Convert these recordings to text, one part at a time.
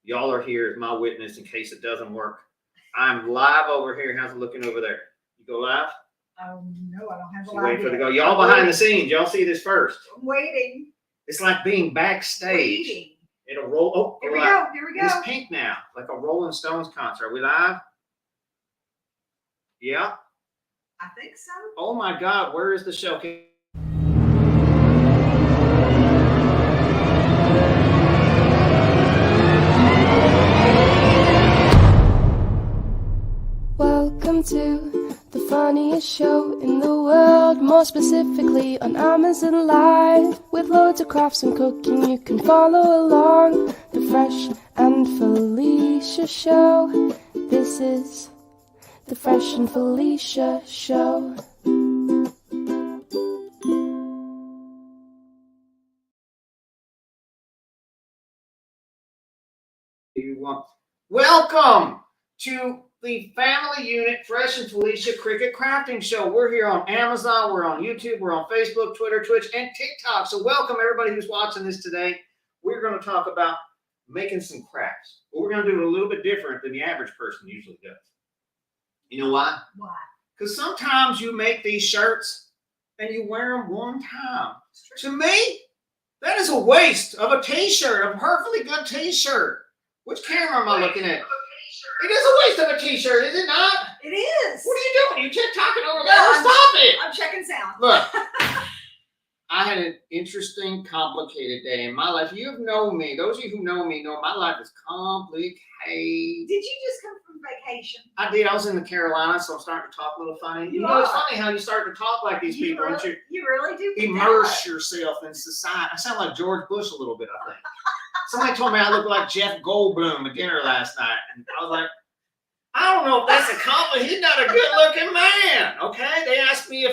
Y'all are here as my witness in case it doesn't work. I'm live over here. How's it looking over there? You go live? No, I don't have a She's live waiting for it to yet. go. Y'all behind the scenes. Y'all see this first. I'm waiting. It's like being backstage. Waiting. It'll roll. Oh, Here we live. go. Here we It's go. pink now, like a Rolling Stones concert. Are we live? Yeah. I think so. Oh my God, where is the show? Welcome to the funniest show in the world, more specifically on Amazon Live. With loads of crafts and cooking, you can follow along. The Fresh and Felicia Show. This is the Fresh and Felicia Show. Welcome to the Family Unit Fresh and Felicia Cricket Crafting Show. We're here on Amazon, we're on YouTube, we're on Facebook, Twitter, Twitch, and TikTok. So welcome everybody who's watching this today. We're going to talk about making some crafts. But we're going to do it a little bit different than the average person usually does. You know why? Why? Because sometimes you make these shirts and you wear them one time. To me, that is a waste of a t-shirt, a perfectly good t-shirt. Which camera am I looking at? It is a waste of a t-shirt, is it not? It is. What are you doing? You kept talking over there. No, Stop it. I'm checking sound. Look, I had an interesting, complicated day in my life. You have known me. Those of you who know me know my life is complicated. Did you just come from vacation? I did. I was in the Carolinas, so I'm starting to talk a little funny. You know, it's funny how you start to talk like these people and You really do. immerse yourself in society. I sound like George Bush a little bit, I think. Somebody told me I looked like Jeff Goldblum at dinner last night. And I was like, I don't know if that's a compliment. He's not a good looking man. Okay. They asked me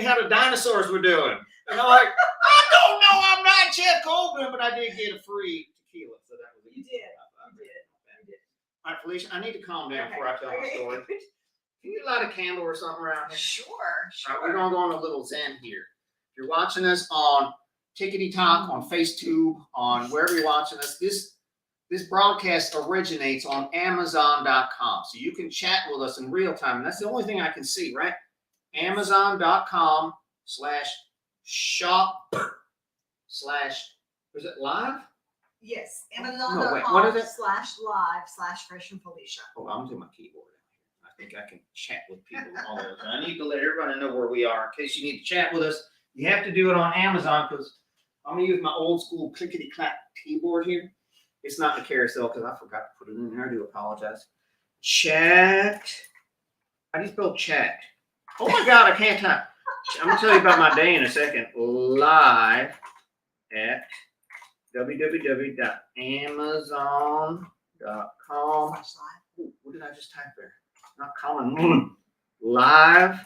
how the dinosaurs were doing. And I'm like, I don't know. I'm not Jeff Goldblum, but I did get a free tequila. So that was You did. You did. All right, Felicia, I need to calm down before I tell my story. Can you light a candle or something around here? Sure. All right, we're going to go on a little zen here. If you're watching us on Tickety Talk, on FaceTube, on wherever you're watching us, this broadcast originates on Amazon.com. So you can chat with us in real time. And that's the only thing I can see, right? Amazon.com/shop/ is it live? Yes. No, wait, what is it? Amazon.com/live/Fresh and Felicia. Oh, I'm doing my keyboard. I think I can chat with people all the time. I need to let everybody know where we are in case you need to chat with us. You have to do it on Amazon because I'm going to use my old school clickety-clack keyboard here. It's not in the carousel because I forgot to put it in there. I do apologize. Chat. How do you spell chat? Oh my God, I can't type. I'm going to tell you about my day in a second. Live at www.amazon.com. Ooh, what did I just type there? Not common. Live.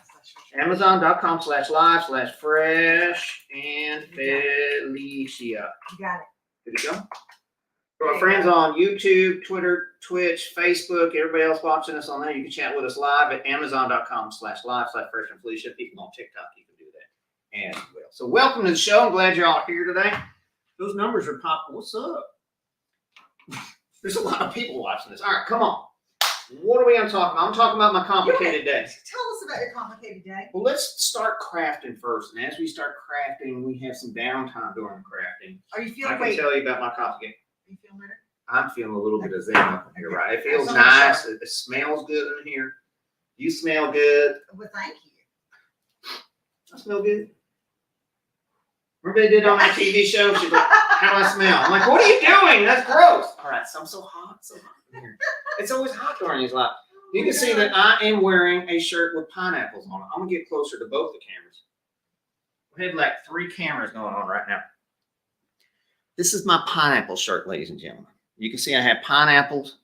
Amazon.com/live/fresh and Felicia. You got it. Did it go? For our friends on YouTube, Twitter, Twitch, Facebook, everybody else watching us on there, you can chat with us live at Amazon.com/live/fresh and Felicia. People on TikTok, you can do that as well. So welcome to the show. I'm glad you're all here today. Those numbers are popping. What's up? There's a lot of people watching this. All right, come on. What are we going to talk about? I'm talking about my complicated day. Tell us about your complicated day. Well, let's start crafting first. And as we start crafting, we have some downtime during the crafting. Are you I feeling can tell you about my complicated. Are you feeling better? I'm feeling a little bit of zen up in here, right? It feels That's nice. awesome. It smells good in here. You smell good. Well, thank you. I smell good. Remember they did on that TV show? She's like, how do I smell? I'm like, what are you doing? That's gross. All right, so I'm so hot in here. It's always hot during these lives. You can see that I am wearing a shirt with pineapples on it. I'm going to get closer to both the cameras. We have like 3 cameras going on right now. This is my pineapple shirt, ladies and gentlemen. You can see I have pineapples,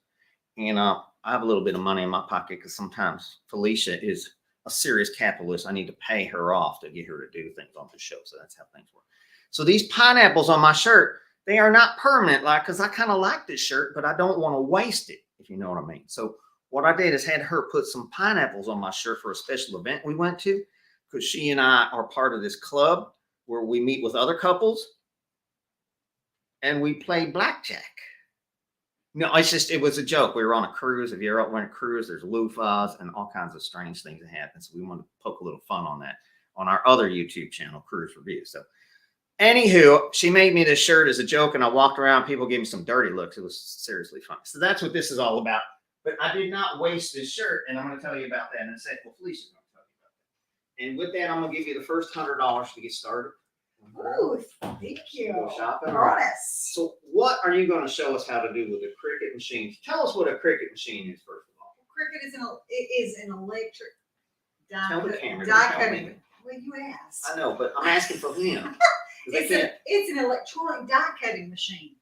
and I have a little bit of money in my pocket because sometimes Felicia is a serious capitalist. I need to pay her off to get her to do things on the show. So that's how things work. So these pineapples on my shirt, they are not permanent, like, because I kind of like this shirt, but I don't want to waste it, if you know what I mean. So what I did is had her put some pineapples on my shirt for a special event we went to, because she and I are part of this club where we meet with other couples and we play blackjack. No, it's just, it was a joke. We were on a cruise. If you're out on a cruise, there's loofahs and all kinds of strange things that happen. So we wanted to poke a little fun on that on our other YouTube channel, Cruise Review. So anywho, she made me this shirt as a joke and I walked around. People gave me some dirty looks. It was seriously funny. So that's what this is all about. But I did not waste this shirt. And I'm going to tell you about that in a second. Well, Felicia's going to tell you about that. And with that, I'm going to give you the first $100 to get started. Ooh, thank you. Go shopping. All right. Bonus. So what are you going to show us how to do with a Cricut machine? Tell us what a Cricut machine is, first of all. Cricut is an electric Tell the camera, die don't tell cutting. me. Well, you asked. I know, but I'm asking for him. 'Cause they can't- It's an electronic die cutting machine,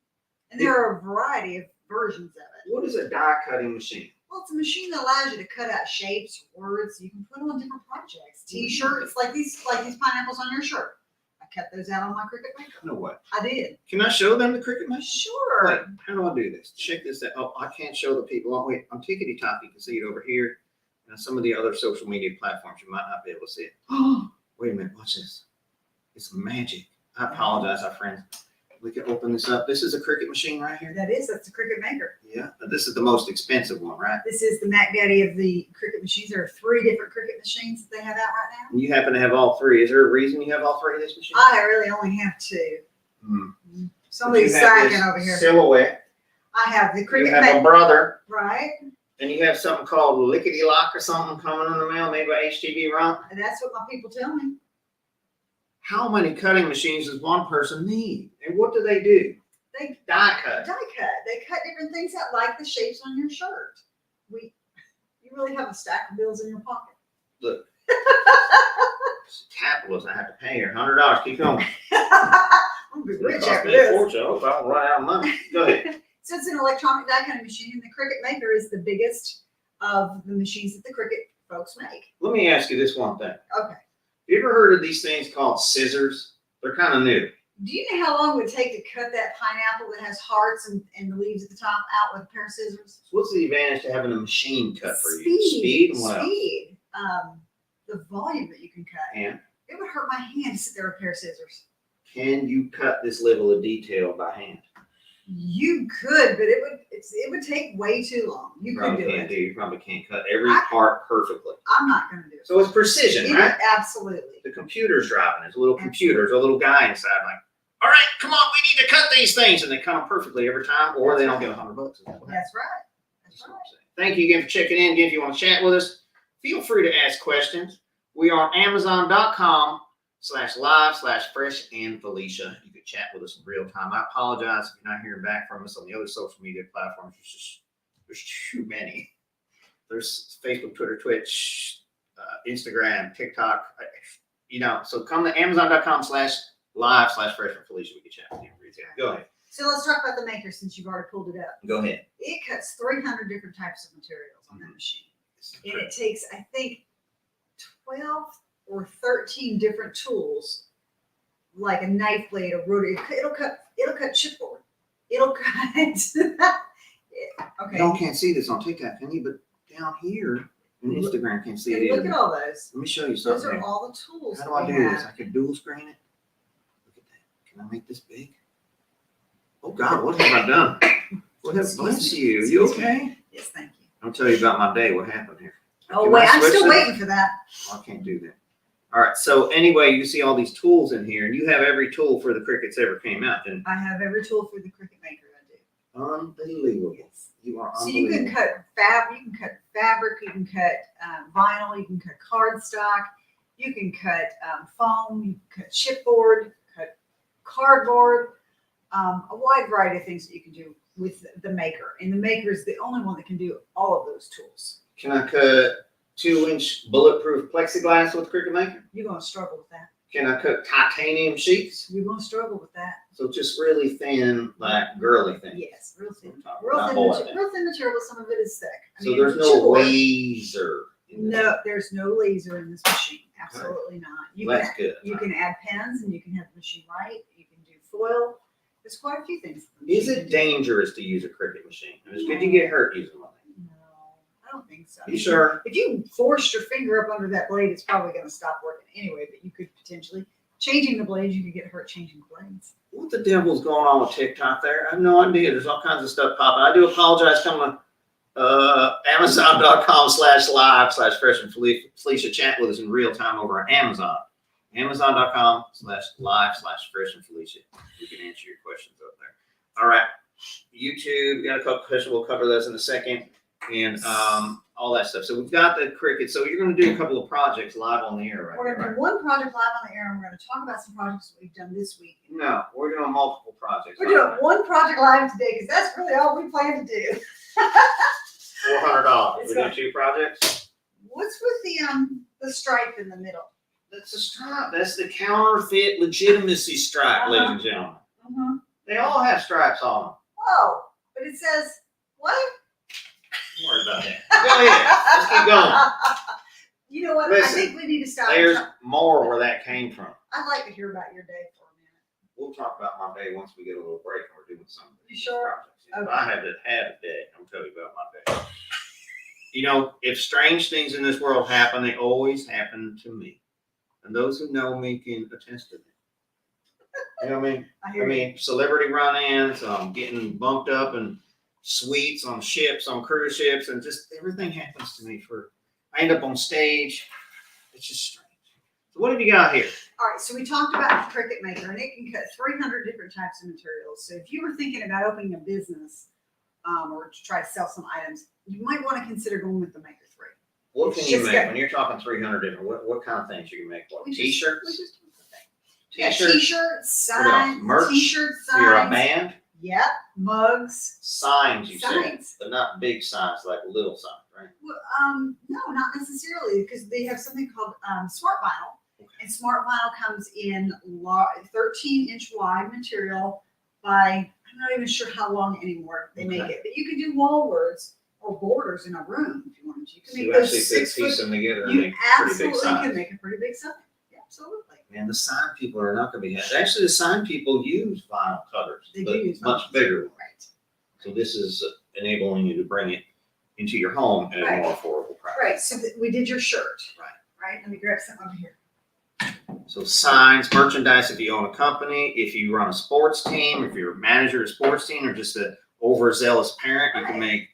and there are a variety of versions of it. What is a die cutting machine? Well, it's a machine that allows you to cut out shapes, words. You can put on different projects. T-shirts like these pineapples on your shirt. I cut those out on my Cricut Maker. No what? I did. Can I show them the Cricut machine? Sure. Wait, how do I do this? Check this out. Oh, I can't show the people. Oh, wait, I'm tickety top. You can see it over here. And some of the other social media platforms, you might not be able to see it. Oh, wait a minute. Watch this. It's magic. I apologize, our friends. We can open this up. This is a Cricut machine right here. That's a Cricut Maker. Yeah, but this is the most expensive one, right? This is the Mac Daddy of the Cricut machines. There are 3 different Cricut machines that they have out right now. And you happen to have all 3. Is there a reason you have all 3 of these machines? I really only have 2. Hmm. Somebody's You have sagging this over here. Silhouette. I have the You Cricut have a Maker, brother. right? And you have something called Lickety Lock or something coming in the mail made by HTV Rump. And that's what my people tell me. How many cutting machines does one person need? And what do? They Die cut. die cut. They cut different things out, like the shapes on your shirt. You really have a stack of bills in your pocket. Look. Capitalist, I have to pay her $100. Keep going. I'm gonna be It rich cost after me a this. fortune. I hope I don't run out of money. Go ahead. So it's an electronic die cutting machine, and the Cricut Maker is the biggest of the machines that the Cricut folks make. Let me ask you this one thing. Okay. You ever heard of these things called scissors? They're kind of new. Do you know how long it would take to cut that pineapple that has hearts and the leaves at the top out with a pair of scissors? So what's the advantage to having a machine cut for you? Speed and what else? Speed. The volume that you can cut. And It would hurt my hand to sit there with a pair of scissors. can you cut this level of detail by hand? You could, but it would take way too long. You could Probably do can't it. do. You probably can't cut every I- part perfectly. I'm not going to do it. So it's precision, right? Absolutely. The computer's driving. There's a little computer. There's a little guy inside like, all right, come on, we need to cut these things. And they cut them perfectly every time, or they don't get $100. Is that what happens? That's right. That's That's what right. I'm saying. Thank you again for checking in. Again, if you want to chat with us, feel free to ask questions. We are on Amazon.com/live/Fresh and Felicia. You can chat with us in real time. I apologize if you're not hearing back from us on the other social media platforms. There's too many. There's Facebook, Twitter, Twitch, Instagram, TikTok. So come to Amazon.com/live/Fresh and Felicia. We can chat with you in real time. Go ahead. So let's talk about the Maker since you've already pulled it up. Go ahead. It cuts 300 different types of materials on that machine. And it takes, I think, 12 or 13 different tools, like a knife blade, a rotary. It'll cut chipboard. It'll cut. Okay. Y'all can't see this on TikTok, can you? But down here in Instagram can't see it Okay, look either. at all those. Let me show you Those something. are here. all the tools. How do that I we do this? have. I can dual screen it. Look at that. Can I make this big? Oh God, what have I done? What have Excuse bless me. you? You Excuse me. okay? Yes, thank you. I'll tell you about my day. What happened here? Oh Can wait, I I'm switch still this? waiting for that. I can't do that. All right. So anyway, you see all these tools in here, and you have every tool for the Cricuts ever came out. And I have every tool for the Cricut Maker. I do. unbelievable. Yes. You are So you unbelievable. can cut fabric, you can cut fabric, you can cut vinyl, you can cut cardstock, you can cut foam, you can cut chipboard, cut cardboard, a wide variety of things that you can do with the Maker. And the Maker is the only one that can do all of those tools. Can I cut 2-inch bulletproof plexiglass with Cricut Maker? You're going to struggle with that. Can I cut titanium sheets? You're going to struggle with that. So just really thin, like girly thing. Yes, real thin. Not Real thin, whole material, real thin material, but some of it is thick. I So mean, there's no chipboard- laser. in this. No, there's no laser in this machine. Absolutely not. You Well, can that's good. You can add pens and you can have the machine write. You can do foil. There's quite a few things. the Is machine it can do. dangerous to use a Cricut machine? I mean, could you get hurt using one? No, I don't think so. You sure? If you forced your finger up under that blade, it's probably going to stop working anyway, but you could potentially, changing the blades, you could get hurt changing the blades. what the devil's going on with TikTok there? I have no idea. There's all kinds of stuff popping. I do apologize. Come on, Amazon.com/live/Fresh and Felicia. Chat with us in real time over on Amazon. Amazon.com/live/Fresh and Felicia. We can answer your questions up there. All right. YouTube, we got a couple questions. We'll cover those in a second. And all that stuff. So we've got the Cricut. So you're going to do a couple of projects live on the air, right? We're going to do one project live on the air, and we're going to talk about some projects that we've done this week. No, we're doing multiple projects. We're doing one project live today because that's really all we plan to do. $400. It's We do good. 2 projects. What's with the stripe in the middle? That's a stripe. That's the counterfeit legitimacy stripe, ladies and gentlemen. They all have stripes on them. Oh, but it says what? Don't worry about that. Go ahead. Let's keep going. You know what? Listen, I think we need to stop. There's more where that came from. I'd like to hear about your day for a minute. We'll talk about my day once we get a little break and we're doing some of You these sure? projects. Okay. I had a day. I'm telling you about my day. You know, if strange things in this world happen, they always happen to me. And those who know me can attest to that. You know what I mean? I I hear you. mean, celebrity run-ins, getting bumped up in suites on ships, on cruise ships, and just everything happens to me. I end up on stage. It's just strange. So what have you got here? All right, so we talked about the Cricut Maker, and it can cut 300 different types of materials. So if you were thinking about opening a business or to try to sell some items, you might want to consider going with the Maker 3. What It's can you just make? got- When you're talking 300 different, what kind of things you can make? What, We t-shirts? just yeah, T-shirts? t-shirts, What else? signs, Merch? t-shirts, You're a signs. band? Yep, mugs, Signs, you said. signs. But not big signs, like little signs, right? Well, no, not necessarily, because they have something called Smart Vinyl. Okay. And Smart Vinyl comes in 13-inch wide material by, I'm not even sure how long anymore they make Okay. it. But you can do wall words or borders in a room if you wanted to. You can So make you those actually could 6 piece foot. them together and You make pretty big absolutely signs. can make a pretty big sign. Yeah, absolutely. Man, the sign people are not going to be happy. Actually, the sign people use vinyl cutters, They but do use much vinyl. bigger. Right. So this is enabling you to bring it into your home at a Right. more affordable price. Right. So we did your shirt. Right. Right. Let me grab something over here. So signs, merchandise, if you own a company, if you run a sports team, if you're a manager of a sports team, or just an overzealous parent, you can make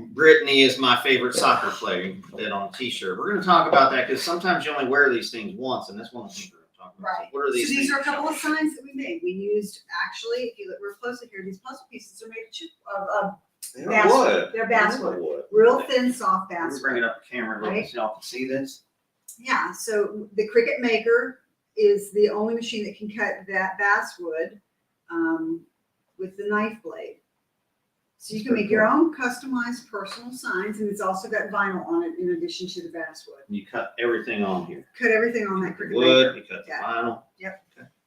Brittany is my favorite soccer player. You can put that on a t-shirt. We're going to talk about that because sometimes you only wear these things once, and that's one of the things we're going to talk about. Right. So what are these So these things? are a couple of signs that we made. We used actually, if you look real closely here, these puzzle pieces are made of They're basswood. wood. They're basswood. Wood. real thin, soft Let me basswood. bring it up the camera a little Right. so y'all can see this. Yeah. So the Cricut Maker is the only machine that can cut that basswood with the knife blade. So you can make your own customized personal signs, and it's also got vinyl on it in addition to the basswood. You cut everything on here. Cut everything on that Cricut Wood, Maker. you cut the Yeah. vinyl.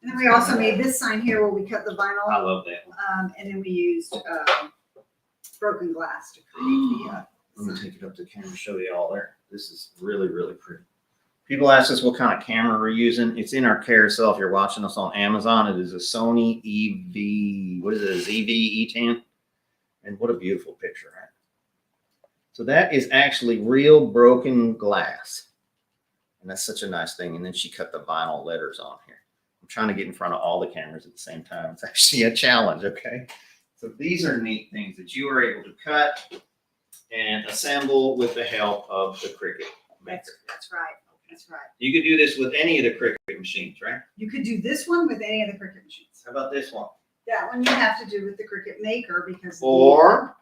And then we also made this sign here where we cut the I vinyl, love that one. and then we used broken glass to create the. I'm gonna take it up to the camera and show you all there. This is really, really pretty. People ask us what kind of camera we're using. It's in our carousel. If you're watching us on Amazon, it is a Sony EV, what is it, a ZV E10? And what a beautiful picture, right? So that is actually real broken glass. And that's such a nice thing. And then she cut the vinyl letters on here. I'm trying to get in front of all the cameras at the same time. It's actually a challenge, okay? So these are neat things that you are able to cut and assemble with the help of the Cricut Maker. That's right. That's right. You could do this with any of the Cricut machines, right? You could do this one with any of the Cricut machines. How about this one? That one you have to do with the Cricut Maker because. Or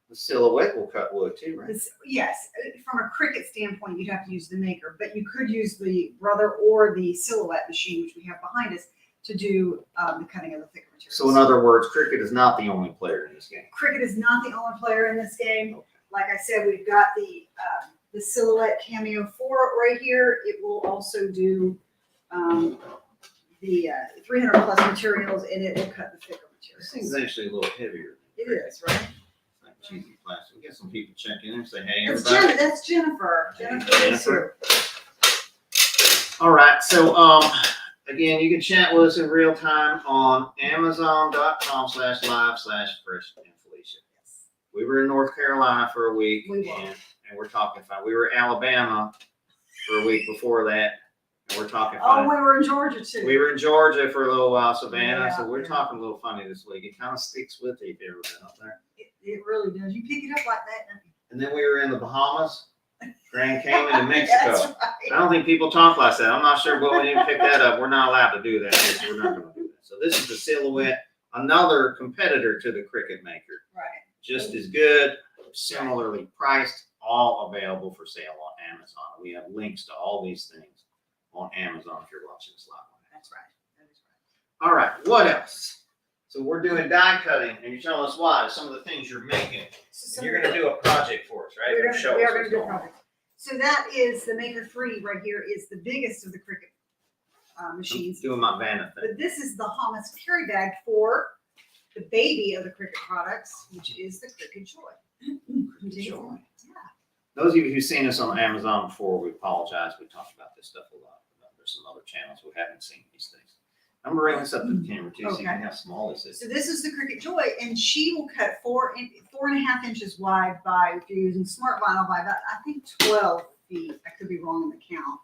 the Silhouette will cut wood too, right? Yes, from a Cricut standpoint, you'd have to use the Maker, but you could use the Brother or the Silhouette machine, which we have behind us, to do the cutting of the thicker materials. So in other words, Cricut is not the only player in this game. Cricut is not the only player in this game. Like I said, we've got the Silhouette Cameo 4 right here. It will also do the 300 plus materials, and it will cut the thicker This thing's materials. actually a little heavier. It is, right? It's like cheesy plastic. We get some people check in and say, hey, That's, everybody. That's Jennifer. Hey, Jennifer is Jennifer. here. All right. So, again, you can chat with us in real time on Amazon.com/live/Fresh and Felicia. We were in North Carolina for a week, We were. and we're talking fine. We were in Alabama for a week before that, And we're talking Oh, funny. we were in Georgia too. We were in Georgia for a little while, Savannah, Yeah, so we're yeah. talking a little funny this week. It kind of sticks with you if you ever been up there. It really does. You pick it up like that, don't you? And then we were in the Bahamas, Grand Cayman, and Mexico. That's I right. don't think people talk like that. I'm not sure, but we didn't pick that up. We're not allowed to do that. So we're not going to do that. So this is the Silhouette, another competitor to the Cricut Maker. Right. Just as good, similarly priced, all available for sale on Amazon. We have links to all these things on Amazon if you're watching this live. That's right. That is right. All right, what else? So we're doing die cutting, and you're telling us why, some of the things you're making. And you're gonna do a project for us, right? We Or show are us going what's to do a going on. project. So that is the Maker 3 right here is the biggest of the Cricut machines. Doing my Vanna thing. But this is the hummus carry bag for the baby of the Cricut products, which is the Cricut Joy. Joy. Yeah. Those of you who've seen us on Amazon before, we apologize. We talked about this stuff a lot. There's some other channels who haven't seen these things. I'm gonna bring this up to the camera too, so you Okay. can how small this is. So this is the Cricut Joy, and she will cut 4.5 inches wide by, if you're using smart vinyl, by about, I think 12 feet. I could be wrong in the count.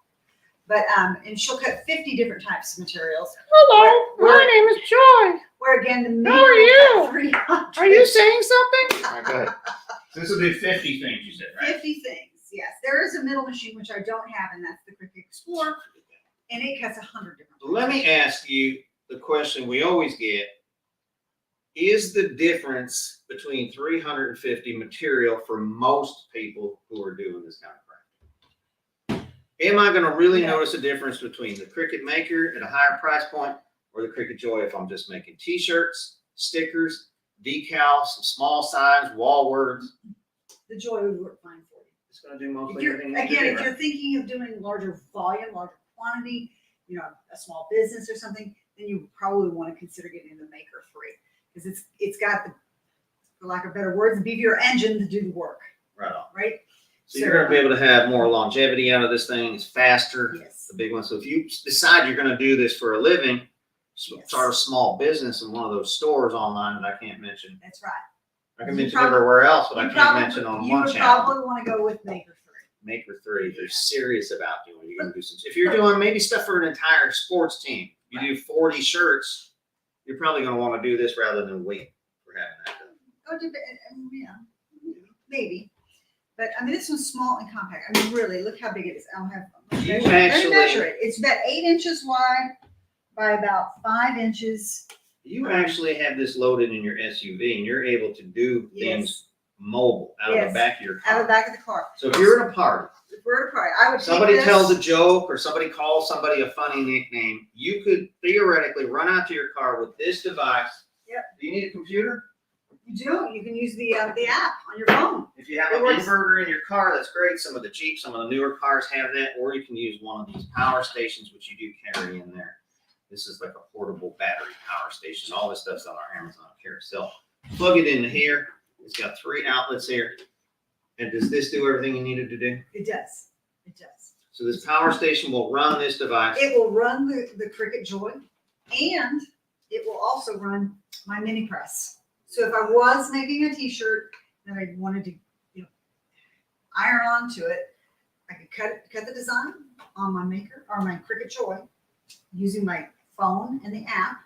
But, and she'll cut 50 different types of materials. Hello, Where- my name is Joy. Where again, the Maker How are you? will cut 300. Are you saying something? All right, go ahead. So this will do 50 things, you said, 50 things, yes. There is a middle machine, which I don't have, and that's the Cricut Explorer, and it cuts 100 different So let me ask you the question we always get. Is the difference between 350 material for most people who are doing this kind of craft? Am I gonna really Yeah. notice a difference between the Cricut Maker at a higher price point or the Cricut Joy if I'm just making t-shirts, stickers, decals, some small signs, wall words? The Joy would work fine for you. It's gonna do If mostly you're, everything. you again, do, if right? you're thinking of doing larger volume, larger quantity, you know, a small business or something, then you probably want to consider getting the Maker 3 because it's got the, for lack of better words, the beefier engine to do the work, Right on. right? So you're gonna be able to have more longevity out of this thing. It's faster. Yes. The big one. So if you decide you're gonna do this for a living, Yes. start a small business in one of those stores online that I can't mention. That's right. I can You mention probably- everywhere else, but I You can't probably- mention on you one would channel. probably want to go with Maker 3. Maker 3, if they're serious about doing it, you're gonna do some. If you're doing maybe stuff for an entire sports team, you do 40 shirts, you're probably gonna want to do this rather than wait for having that done. Oh, yeah, maybe. But I mean, this one's small and compact. I mean, really, look how big it is. I'll have. You Let me actually- measure it. It's about 8 inches wide by about 5 inches. You actually have this loaded in your SUV and you're able to do things Yes, mobile out of Yes. the back of your out of the car. back of the car. So if you're at a party, If we're at a party, I would take somebody this. tells a joke or somebody calls somebody a funny nickname, you could theoretically run out to your car with this device. Yep. Do you need a computer? You do. You can use the app on your phone. If you have It an works. inverter in your car, that's great. Some of the Jeep, some of the newer cars have that, or you can use one of these power stations, which you do carry in there. This is like a portable battery power station. All this stuff's on our Amazon carousel. Plug it into here. It's got 3 outlets here. And does this do everything you needed to do? It does. It does. So this power station will run this device. It will run the Cricut Joy, and it will also run my mini press. So if I was making a T-shirt that I wanted to, iron onto it, I could cut the design on my Maker or my Cricut Joy using my phone and the app.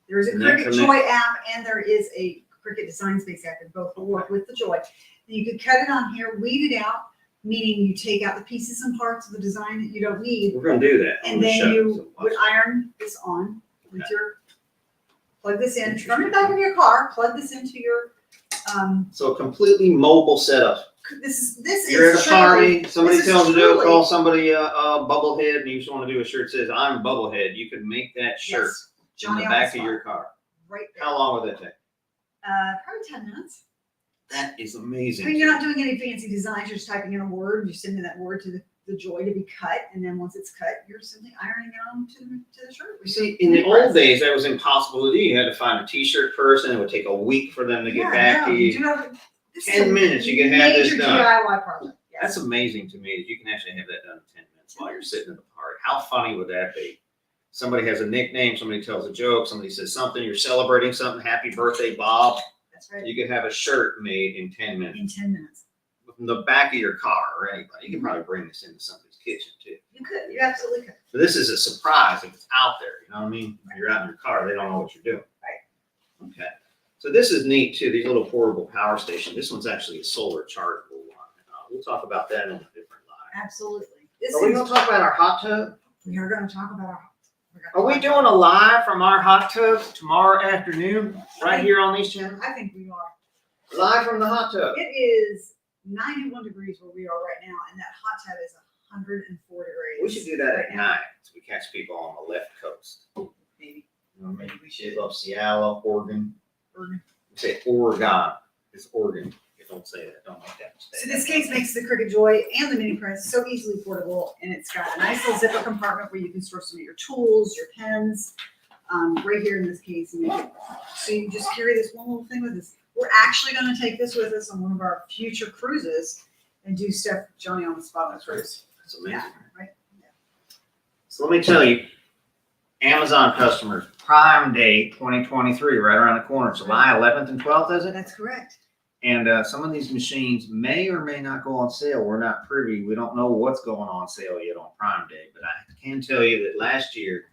There is a And that Cricut connects- Joy app, and there is a Cricut Design Space app, and both will work with the Joy. And you could cut it on here, weed it out, meaning you take out the pieces and parts of the design that you don't need, We're going to do that. on and the then show. you So would watch. iron this on with Okay. your, plug this in from the back of your car, plug this into your, So a completely mobile setup. this is You're at a truly- party, somebody this is tells a joke, truly- call somebody a bubblehead, and you just want to do a shirt that says, I'm Bubblehead. You can make that shirt Yes, in the Johnny on back of spot, your car. right there. How long would that take? Probably 10 minutes. That is I amazing. mean, you're not doing any fancy designs, you're just typing in a word, you're sending that word to the Joy to be cut, and then once it's cut, you're simply ironing it on to the shirt. You see, in the old days, that was impossible to do. You had to find a t-shirt person. It would take a week for them to get back to you. do have, this 10 is a minutes, you can have this major done. DIY project. Yes. That's amazing to me that you can actually have that done in 10 minutes while you're sitting at the party. How funny would that be? Somebody has a nickname, somebody tells a joke, somebody says something, you're celebrating something, happy birthday, Bob. That's right. You could have a shirt made in 10 minutes In 10 minutes. from the back of your car or anybody. You can probably bring this into somebody's kitchen too. You could, you absolutely could. So this is a surprise if it's out there, you know what I mean? When you're out in your car, they don't know what you're doing. Right. Okay. So this is neat too, these little portable power station. This one's actually a solar chargeable one. We'll talk about that on a different line. Absolutely. This Are we is, gonna talk about our hot tub? we are gonna talk about Are we doing a live from our hot tub tomorrow afternoon, right here on these channels? I think we are. Live from the hot tub. It is 91 degrees where we are right now, and that hot tub is 104 degrees. We should do that right at now. night, so we catch people on the left coast. Maybe. You know, maybe we should love Seattle, Oregon. Oregon. We say Oregon. It's Oregon. You don't say that. Don't make that mistake. So this case makes the Cricut Joy and the Mini Prince so easily portable, and it's got a nice little zipper compartment where you can store some of your tools, your pens, right here in this case. And so you just carry this one little thing with us. We're actually going to take this with us on one of our future cruises and do stuff Johnny on the spot on the cruise. That's amazing. Yeah, right? Yeah. So let me tell you, Amazon customers, Prime Day 2023, right around the corner, July 11th and 12th, is it? That's correct. And some of these machines may or may not go on sale. We're not privy. We don't know what's going on sale yet on Prime Day. But I can tell you that last year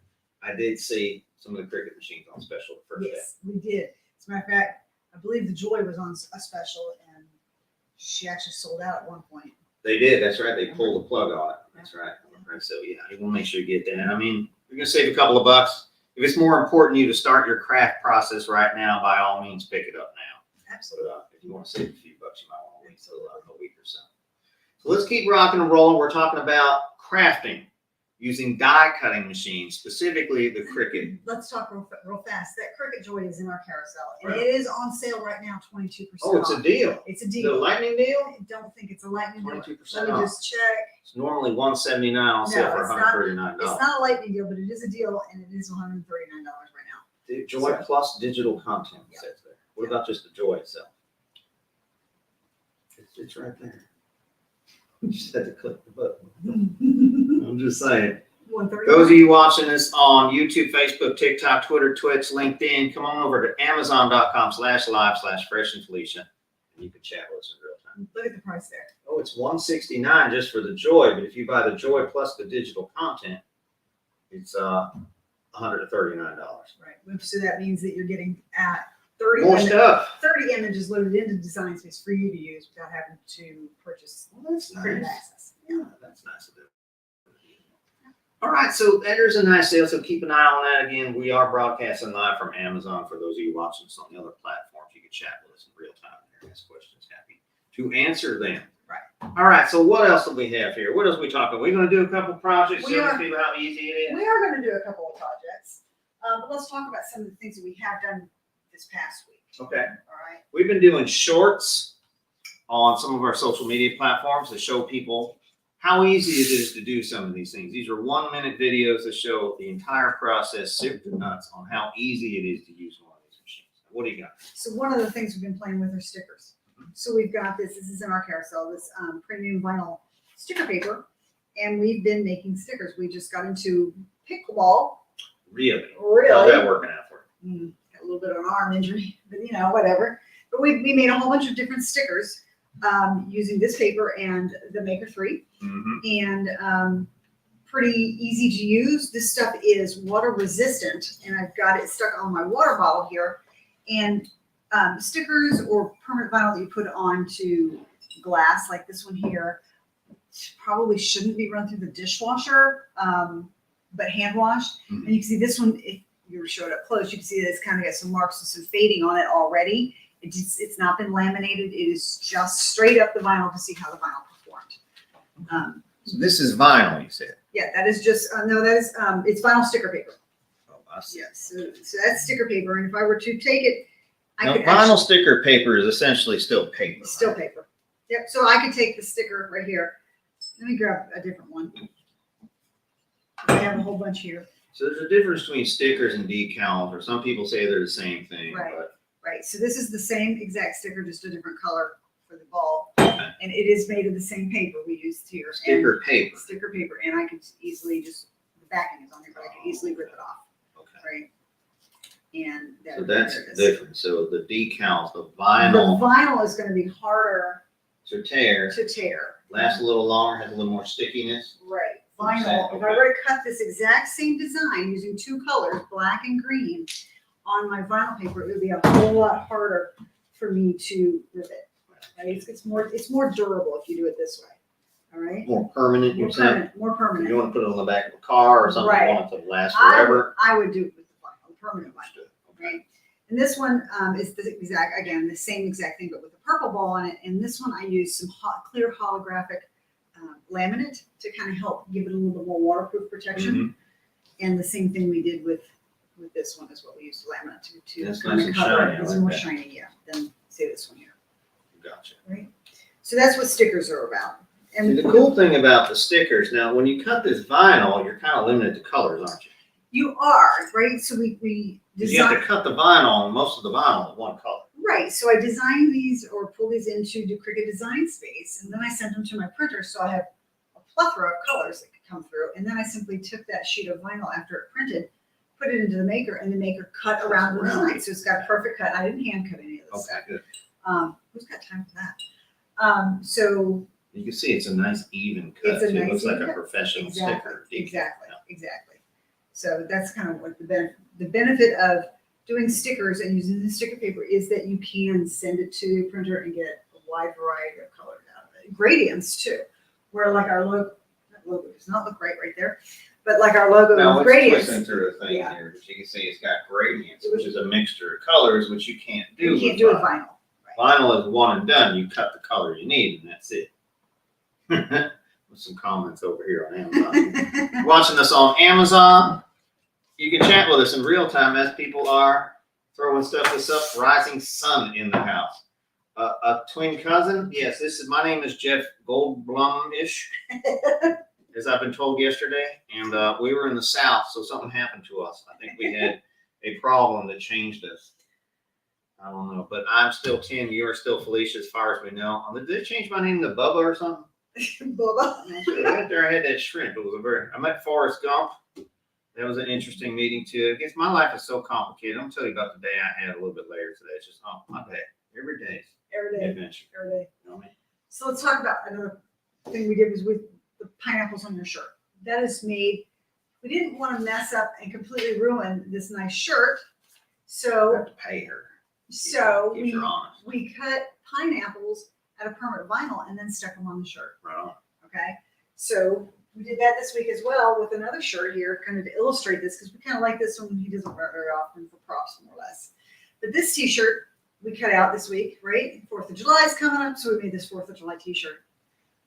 I did see some of the Cricut machines on special the first day. Yes, we did. As a matter of fact, I believe the Joy was on a special, and she actually sold out at one point. They did. That's right. They pulled the plug on it. That's right. So yeah, you want to make sure you get that. I mean, you're going to save a couple of bucks. If it's more important to you to start your craft process right now, by all means, pick it up now. But Absolutely. if you want to save a few bucks, you might want to wait till a week or so. So let's keep rocking and rolling. We're talking about crafting using die cutting machines, specifically the Cricut. Let's talk real fast. That Cricut Joy is in our carousel, and Right. it is on sale right now, 22%. Oh, it's a deal. It's a The deal. lightning deal? I don't think it's a lightning deal. 22% Let me off. just check. It's normally $179 on sale No, for it's not. $139. It's not a lightning deal, but it is a deal, and it is $139 right now. Joy plus digital content, it says there. What about just the Joy itself? It's right there. You just had to click the button. I'm just saying. 139. Those of you watching this on YouTube, Facebook, TikTok, Twitter, Twitch, LinkedIn, come on over to amazon.com/live/Fresh and Felicia. And you can chat with us in real time. Look at the price there. Oh, it's $169 just for the Joy, but if you buy the Joy plus the digital content, it's $139. Right. So that means that you're getting at 30 More images, stuff. 30 images loaded into Design Space for you to use without having to purchase Well, that's Cricut nice. access. Yeah, that's nice of them. All right, so there's a nice sale. So keep an eye on that. Again, we are broadcasting live from Amazon. For those of you watching us on the other platforms, you can chat with us in real time and ask questions. Happy to answer them. Right. All right, so what else do we have here? What else are we talking? We're going to do a couple projects, We show are. people how easy it is. We are going to do a couple of projects, but let's talk about some of the things that we have done this past week. Okay. All right. We've been doing shorts on some of our social media platforms to show people how easy it is to do some of these things. These are 1-minute videos that show the entire process, soup to nuts, on how easy it is to use one of these machines. What do you got? So one of the things we've been playing with are stickers. So we've got this is in our carousel, this premium vinyl sticker paper, and we've been making stickers. We just got into pickleball. Really? How's Really? that working out for Got a little bit of an arm injury, but whatever. But we made a whole bunch of different stickers using this paper and the Maker 3. you? And pretty easy to use. This stuff is water resistant, and I've got it stuck on my water bottle here. And stickers or permanent vinyl that you put onto glass, like this one here, probably shouldn't be run through the dishwasher, but hand washed. Mhm. And you can see this one, if you were showed up close, you can see that it's kind of got some marks and some fading on it already. It's not been laminated. It is just straight up the vinyl to see how the vinyl performed. So this is vinyl, you said? Yeah, that is just, no, that is, it's vinyl sticker paper. Oh, I see. Yeah, so that's sticker paper, and if I were to take it, I Now, could vinyl actually, sticker paper is essentially still paper. still right? paper. Yep, so I could take the sticker right here. Let me grab a different one. I have a whole bunch here. So there's a difference between stickers and decals, or some people say they're the same thing. Right. But Right, so this is the same exact sticker, just a different color for the ball. And it is made of the same paper we used here. And sticker paper. sticker paper, and I could easily just, the backing is on here, but I could easily rip it off, Okay. right? And there, So that's there it is. different. So the decals, the The vinyl vinyl is gonna be harder to tear, to tear. lasts a little longer, has a little more stickiness. Right. vinyl, if I were to cut this exact same design using two colors, black and green, on my vinyl paper, it would be a whole lot harder for me to rivet. Right? It's more durable if you do it this way. All right? More permanent, More you said? permanent, more permanent. You want to put it on the back of a car or something, Right. you want it to last forever? I would do it with the vinyl, permanent vinyl. Right? And this one is the same exact thing, but with a purple ball on it. And this one I use some clear holographic laminate to kind of help give it a little bit more waterproof protection. Mhm. And the same thing we did with this one is what we used laminate to That's kind nice of and cover shiny, it. I It's like more that. shiny, yeah, than say this one here. Gotcha. Right? So that's what stickers are about. See, And the cool thing about the stickers, now, when you cut this vinyl, you're kind of limited to colors, aren't you? you are, right? So we 'Cause you have design. to cut the vinyl, and most of the vinyl is one color. Right, so I designed these or pull these into the Cricut Design Space, and then I sent them to my printer, so I have a plethora of colors that could come through. And then I simply took that sheet of vinyl after it printed, put it into the maker, and the maker cut around the Around. design, so it's got a perfect cut. I didn't hand cut any of this stuff. good. Who's got time for that? So You can see it's a nice even cut, It's a too. It nice looks like even a cut. professional exactly, sticker. exactly, Yeah. exactly. So that's kind of what the benefit of doing stickers and using the sticker paper is that you can send it to the printer and get a wide variety of colors out of it. Gradients too, where like our logo does not look right there, but like our logo Now, with let's gradients. twist into the thing Yeah. here, but you can see it's got gradients, which is a mixture of colors, which you can't do You with can't do it vinyl. vinyl. Right. Vinyl is one and done. You cut the color you need, and that's it. With some comments over here on Amazon. Watching us on Amazon, you can chat with us in real time as people are throwing this up. Rising sun in the house. A twin cousin? Yes, my name is Jeff Goldblum-ish, as I've been told yesterday. And we were in the South, so something happened to us. I think we had a problem that changed us. I don't know, but I'm still Tim. You are still Felicia, as far as we know. Did they change my name to Bubba or something? Bubba. Right there, I had that shrimp. It was I met Forrest Gump. That was an interesting meeting too. I guess my life is so complicated. I'm gonna tell you about the day I had a little bit later today. It's just my day. Every day is Every an day, adventure. every day. You know what I mean? So let's talk about another thing we did was with the pineapples on your shirt. That is made, we didn't want to mess up and completely ruin this nice shirt. I So, have to pay her. we Keep her honest. we cut pineapples out of permanent vinyl and then stuck them on the shirt. Right on. Okay. So we did that this week as well with another shirt here, kind of to illustrate this, because we kind of like this one. He doesn't wear it very often for props, more or less. But this t-shirt we cut out this week, right? 4th of July is coming up, so we made this 4th of July t-shirt.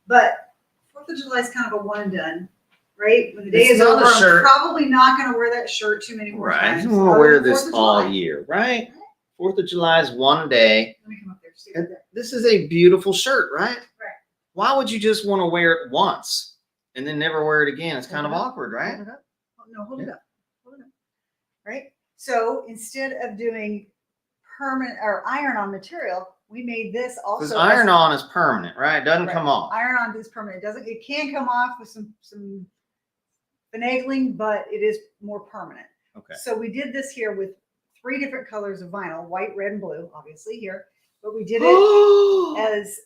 But 4th of July is kind of a one and done, right? When the day It's is not over, a shirt. I'm probably not going to wear that shirt too many more Right. times. You want to Other wear than this 4th of all July. year, right? 4th of July is one day. Let me come up there. See And that. this is a beautiful shirt, right? Right. Why would you just want to wear it once and then never wear it again? It's kind of awkward, right? Hold it up. Oh, no, hold it up. Hold it up. Right? So instead of doing permanent or iron-on material, we made this also. Because iron-on is permanent, right? It doesn't Right. come off. Iron-on is permanent. It can come off with some finagling, but it is more permanent. Okay. So we did this here with 3 different colors of vinyl, white, red, and blue, obviously here, but we did it as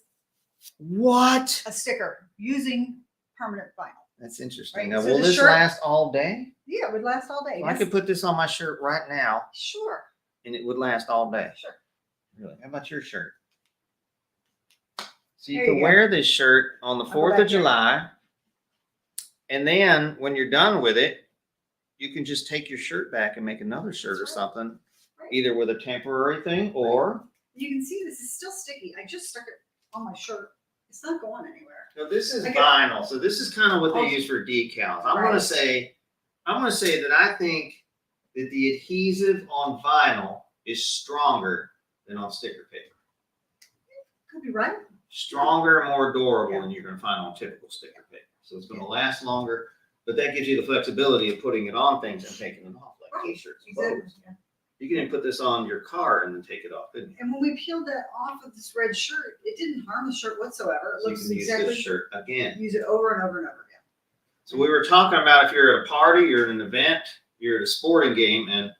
What? a sticker using permanent vinyl. That's interesting. Right, Now, so will the this shirt- last all day? Yeah, it would last all day. I could put this on my shirt right now, Sure, and it would last all day. sure. Really? How about your shirt? So you There can you go. wear this shirt on the I'll go 4th back of here. July, and then when you're done with it, you can just take your shirt back and make another shirt or That's right. something, Right. either with a temporary thing or. You can see this is still sticky. I just stuck it on my shirt. It's not going anywhere. No, this is Okay. vinyl, so this is kind of what Oh. they use for decals. I'm Right. gonna say that I think that the adhesive on vinyl is stronger than on sticker paper. Could be right. Stronger and more durable Yeah. than you're gonna find on typical sticker paper. So it's gonna last longer, but that gives you the flexibility of putting it on things and taking them off, like Right. t-shirts and Exactly. clothes. You can even put this on your car and then take it off, couldn't you? And when we peeled that off of this red shirt, it didn't harm the shirt whatsoever. It So you looks can use exactly. this shirt again. Use it over and over and over again. So we were talking about if you're at a party, you're at an event, you're at a sporting game, and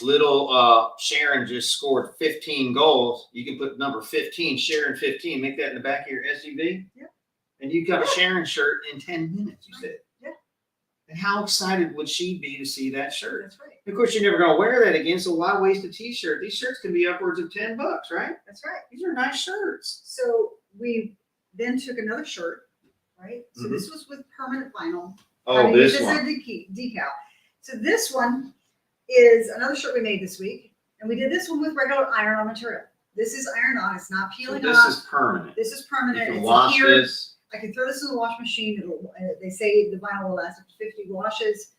little Sharon just scored 15 goals. You can put number 15, Sharon 15, make that in the back of your SUV. Yeah. And you got a Sharon shirt in 10 minutes, you said. Yeah. And how excited would she be to see that shirt? That's right. Of course, you're never going to wear that again, so why waste a t-shirt? These shirts can be upwards of $10, right? That's right. These are nice shirts. So we then took another shirt, right? So Mhm. this was with permanent vinyl. Oh, This this is one. a decal. So this one is another shirt we made this week, and we did this one with regular iron-on material. This is iron-on. It's not So peeling this off. is permanent. This is You permanent. can It's wash adhered. this. I can throw this in the wash machine. They say the vinyl will last up to 50 washes.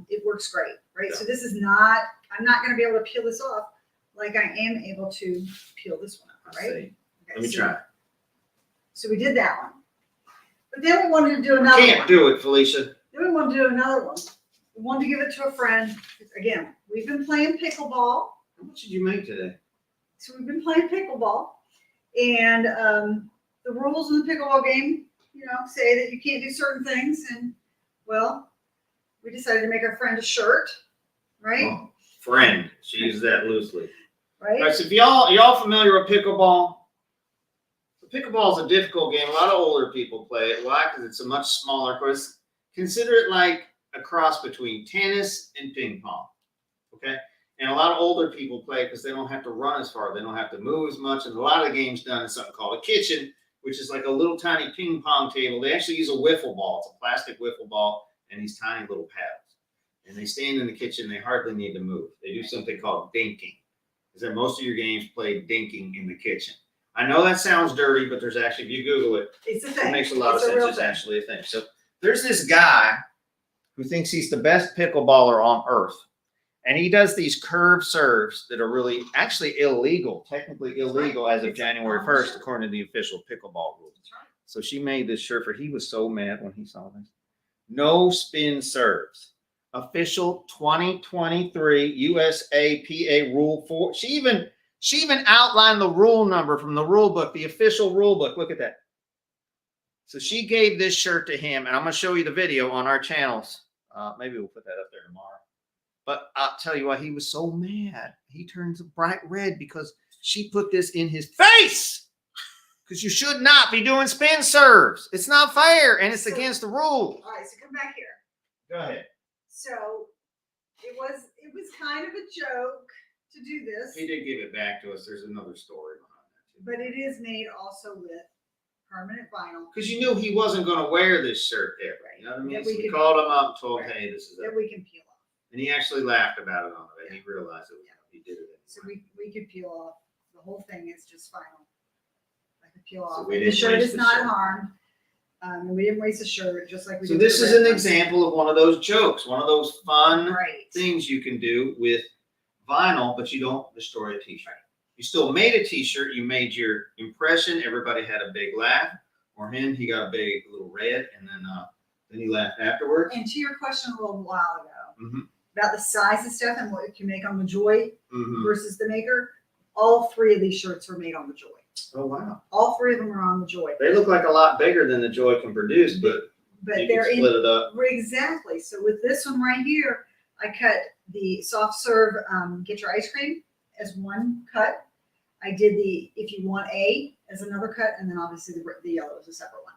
It works great, right? So this is not. I'm not going to be able to peel this off like I am able to peel this one off, I right? see. Okay, Let me so- try. So we did that one, but then we wanted to do another Can't one. do it, Felicia. Then we wanted to do another one. We wanted to give it to a friend. Again, we've been playing pickleball. How much did you make today? So we've been playing pickleball, and the rules in the pickleball game, say that you can't do certain things. And well, we decided to make our friend a shirt, right? Oh, friend. She uses that loosely. All Right? right, so if y'all familiar with pickleball? Pickleball is a difficult game. A lot of older people play it. Why? Because it's a much smaller course. Consider it like a cross between tennis and ping pong. Okay? And a lot of older people play because they don't have to run as far. They don't have to move as much. And a lot of the games done in something called a kitchen, which is like a little tiny ping pong table. They actually use a wiffle ball. It's a plastic wiffle ball and these tiny little paddles. And they stand in the kitchen. They hardly need to move. They do something called dinking. Is that most of your games play dinking in the kitchen. I know that sounds dirty, but there's actually, if you Google it, It's a thing. it makes a lot of It's a sense. real It's thing. actually a thing. So there's this guy who thinks he's the best pickleballer on earth. And he does these curved serves that are really actually illegal, technically illegal as of It's January on the 1st, shirt. according to the official pickleball rules. That's right. So she made this shirt for, he was so mad when he saw this. No spin serves. Official 2023 USAPA Rule 4. She even outlined the rule number from the rule book, the official rule book. Look at that. So she gave this shirt to him, and I'm going to show you the video on our channels. Maybe we'll put that up there tomorrow. But I'll tell you what, he was so mad. He turns bright red because she put this in his face. Because you should not be doing spin serves. It's not fair, and it's against the rules. All right, so come back here. Go ahead. So it was kind of a joke to do this, He did give it back to us. There's another story behind that, too. but it is made also with permanent vinyl Because you knew he wasn't going to wear this shirt there. You know what I mean? That So we we could- called him up and told him, Right. hey, this is that it. we can peel off. And he actually laughed about it on the way. He realized it. He did it. So we could peel off. The whole thing is just vinyl. I could peel So off. we And the didn't shirt waste is the not shirt. harmed. And we didn't waste the shirt, just like we So did. this the is red an one. example of one of those jokes, one of those fun Right. things you can do with vinyl, but you don't destroy a t-shirt. You still made a t-shirt. You made your impression. Everybody had a big laugh. Or him, he got a big little red, and then he laughed afterwards. And to your question a little while ago Mhm. about the size and stuff and what you can make on the Joy Mhm. versus the Maker, all three of these shirts were made on the Joy. Oh wow! All three of them are on the Joy. They look like a lot bigger than the Joy can produce, but But you can they're in split it up. exactly. So with this one right here, I cut the soft serve get your ice cream as one cut. I did the if you want A as another cut, and then obviously the yellow is a separate one.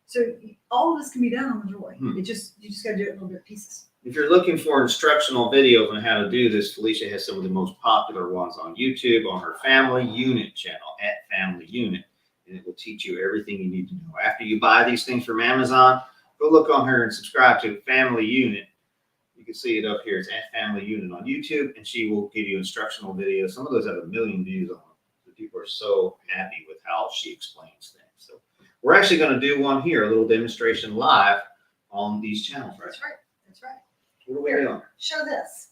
So all of this can be done on the Joy. You just got to do it in little bit of pieces. If you're looking for instructional videos on how to do this, Felicia has some of the most popular ones on YouTube on her Family Unit channel at Family Unit, and it will teach you everything you need to know. After you buy these things from Amazon, go look on her and subscribe to Family Unit. You can see it up here. It's at Family Unit on YouTube, and she will give you instructional videos. Some of those have 1 million views on them. So people are so happy with how she explains things. So we're actually going to do one here, a little demonstration live on these channels right That's right. That's right. What are we doing? Show this.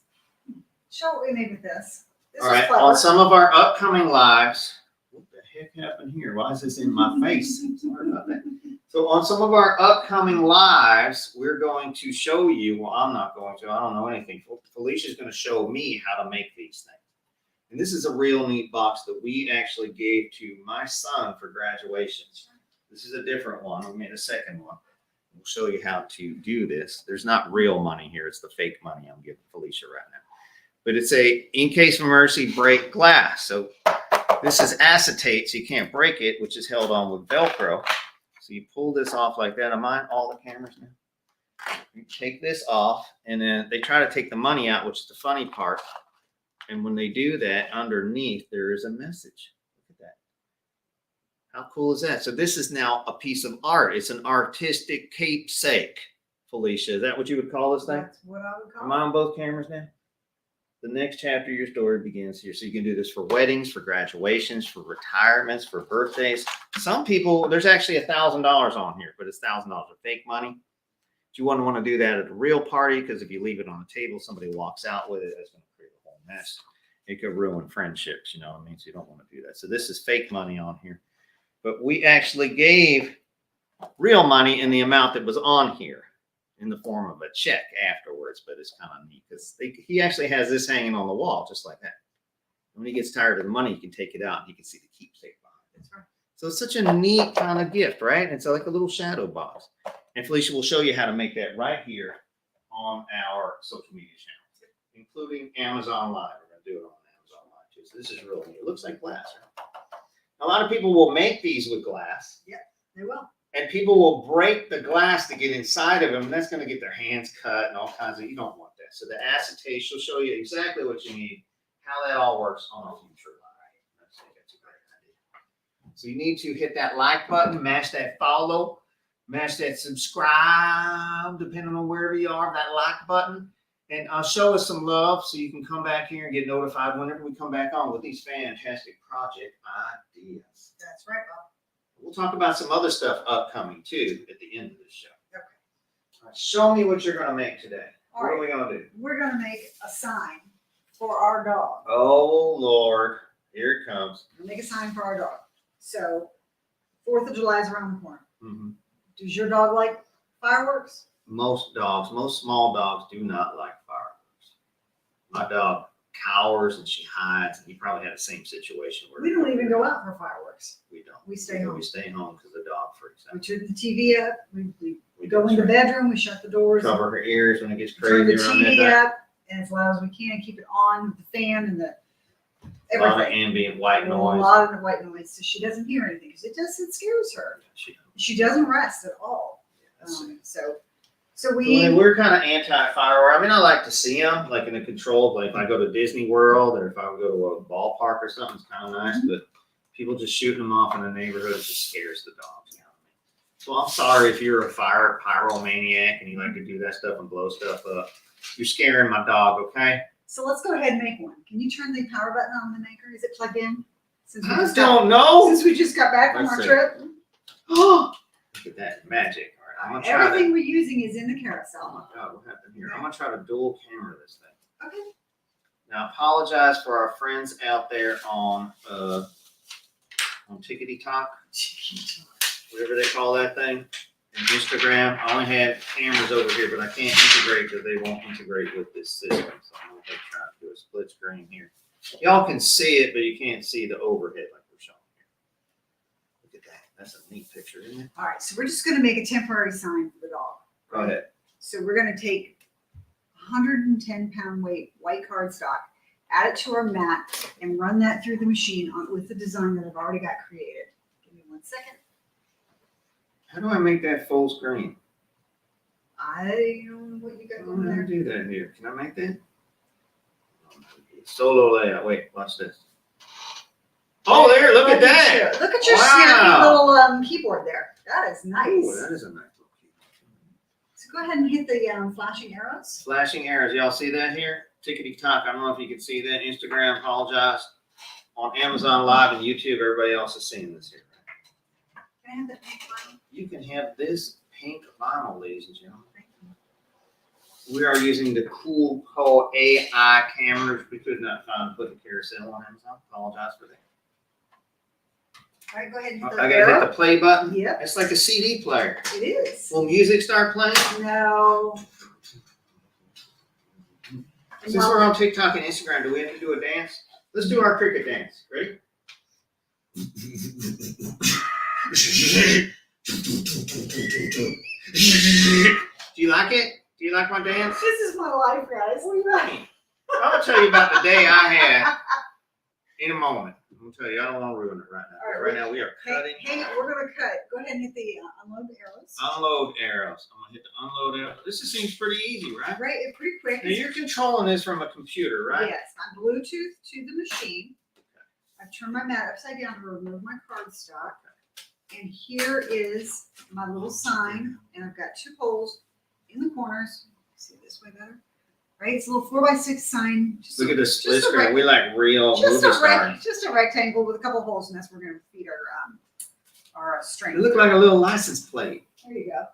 Show what we made with this. This All was right, clever. on some of our upcoming lives, what the heck happened here? Why is this in my face? Sorry about that. So on some of our upcoming lives, we're going to show you, well, I'm not going to, I don't know anything. Felicia's going to show me how to make these things. And this is a real neat box that we actually gave to my son for graduation. This is a different one. We made a second one. We'll show you how to do this. There's not real money here. It's the fake money I'm giving Felicia right now. But it's a, in case of emergency, break glass. So this is acetate, so you can't break it, which is held on with Velcro. So you pull this off like that. Am I on all the cameras now? You take this off, and then they try to take the money out, which is the funny part. And when they do that, underneath there is a message. Look at that. How cool is that? So this is now a piece of art. It's an artistic keepsake. Felicia, is that what you would call this thing? That's what I would call Am I on both cameras now? The next chapter of your story begins here. So you can do this for weddings, for graduations, for retirements, for birthdays. Some people, there's actually $1,000 on here, but it's $1,000 of fake money. You wouldn't want to do that at a real party, because if you leave it on the table, somebody walks out with it, that's going to create a whole mess. It could ruin friendships, you know what I mean? So you don't want to do that. So this is fake money on here. But we actually gave real money in the amount that was on here in the form of a check afterwards. But it's kind of neat because he actually has this hanging on the wall just like that. When he gets tired of the money, he can take it out and he can see the keepsake behind it. That's right. So it's such a neat kind of gift, right? It's like a little shadow box. And Felicia will show you how to make that right here on our social media channels, including Amazon Live. We're going to do it on Amazon Live too. So this is really neat. It looks like glass. Right? A lot of people will make these with glass. Yeah, they will. And people will break the glass to get inside of them. And that's going to get their hands cut and all kinds of, you don't want that. So the acetate, she'll show you exactly what you need, how that all works on a future live. That's a great idea. So you need to hit that like button, mash that follow, mash that subscribe, depending on wherever you are, that like button, and show us some love so you can come back here and get notified whenever we come back on with these fantastic project ideas. That's right, Bob. We'll talk about some other stuff upcoming too at the end of this show. Okay. All right, show me what you're going to make today. All What right. are we going to do? We're going to make a sign for our dog. Oh, Lord. Here it comes. We'll make a sign for our dog. So, 4th of July is around the corner. Mm-hmm. Does your dog like fireworks? Most small dogs do not like fireworks. My dog cowers and she hides, and he probably had the same situation where We don't even go out for fireworks. We don't. We stay home. We stay home because the dog freaks We out. turn the TV up. We go do in the that. bedroom. We shut the doors. Cover her ears when it gets Turn the crazy around TV midnight. up and as loud as we can. Keep it on with the fan and the A lot of everything. ambient white A noise. lot of white noise, so she doesn't hear anything. Because it scares her. She doesn't rest at all. So we. We're kind of anti-firework. I mean, I like to see them, like in a controlled, like if I go to Disney World or if I would go to a ballpark or something, it's kind of nice. But people just shooting them off in the neighborhood, it just scares the dogs. You know what I mean? So I'm sorry if you're a pyromaniac and you like to do that stuff and blow stuff up. You're scaring my dog, okay? So let's go ahead and make one. Can you turn the power button on the maker? Is it plugged in? Since we I just don't know. Since we just got back from Let's our see. trip. Look at that magic. All right, I'm gonna try Everything to. we're using is in the Oh carousel. my God, what happened here? I'm gonna try to dual camera this thing. Okay. Now, I apologize for our friends out there on Tickety Talk, whatever they call that thing, and Instagram. I only have cameras over here, but I can't integrate because they won't integrate with this system. So I'm gonna try to do a split screen here. Y'all can see it, but you can't see the overhead like we're showing here. Look at that. That's a neat picture, isn't it? All right, so we're just going to make a temporary sign for the dog. Go ahead. So we're going to take 110-pound weight white cardstock, add it to our mat, and run that through the machine with the design that I've already got created. Give me 1 second. How do I make that full screen? I don't know what you got I going don't know how there. to do that here. Can I make that? Solo layout. Wait, watch this. Oh, there! Look at that. Look at your Wow. snappy little keyboard there. That is nice. Ooh, that is a nice little keyboard. So go ahead and hit the flashing arrows. Flashing arrows. Y'all see that here? Tickety Talk. I don't know if you can see that. Instagram, apologize. On Amazon Live and YouTube, everybody else is seeing this here. Can I have that pink one? You can have this pink vinyl, ladies and gentlemen. We are using the Cool Co AI cameras. We could not find put the carousel on Amazon. Apologize for that. All right, go ahead and hit I the gotta hit the arrow. play button. Yep, It's like a CD player. it is. Will music start playing? No. Since we're on TikTok and Instagram, do we have to do a dance? Let's do our cricket dance. Ready? Do you like it? Do you like my dance? This is my life, guys. What do you mean? I'm gonna tell you about the day I had in a moment. gonna tell you, I don't want to ruin it right now. All Right right, now we are cutting. Hey, we're gonna cut. Go ahead and hit the unload arrows. Unload arrows. I'm gonna hit the unload arrow. This just seems pretty easy, right? Right, it's pretty quick. Now you're controlling this from a computer, right? Yes, I'm Bluetooth to the machine. I've turned my mat upside down to remove my cardstock. And here is my little sign, and I've got 2 holes in the corners. See it this way better? Right, it's a little 4x6 sign. Just Look a- at this split just a screen. We like real movie stars. just a rectangle with a couple holes, and that's where we're gonna feed our string. It looked like a little license plate. There you go.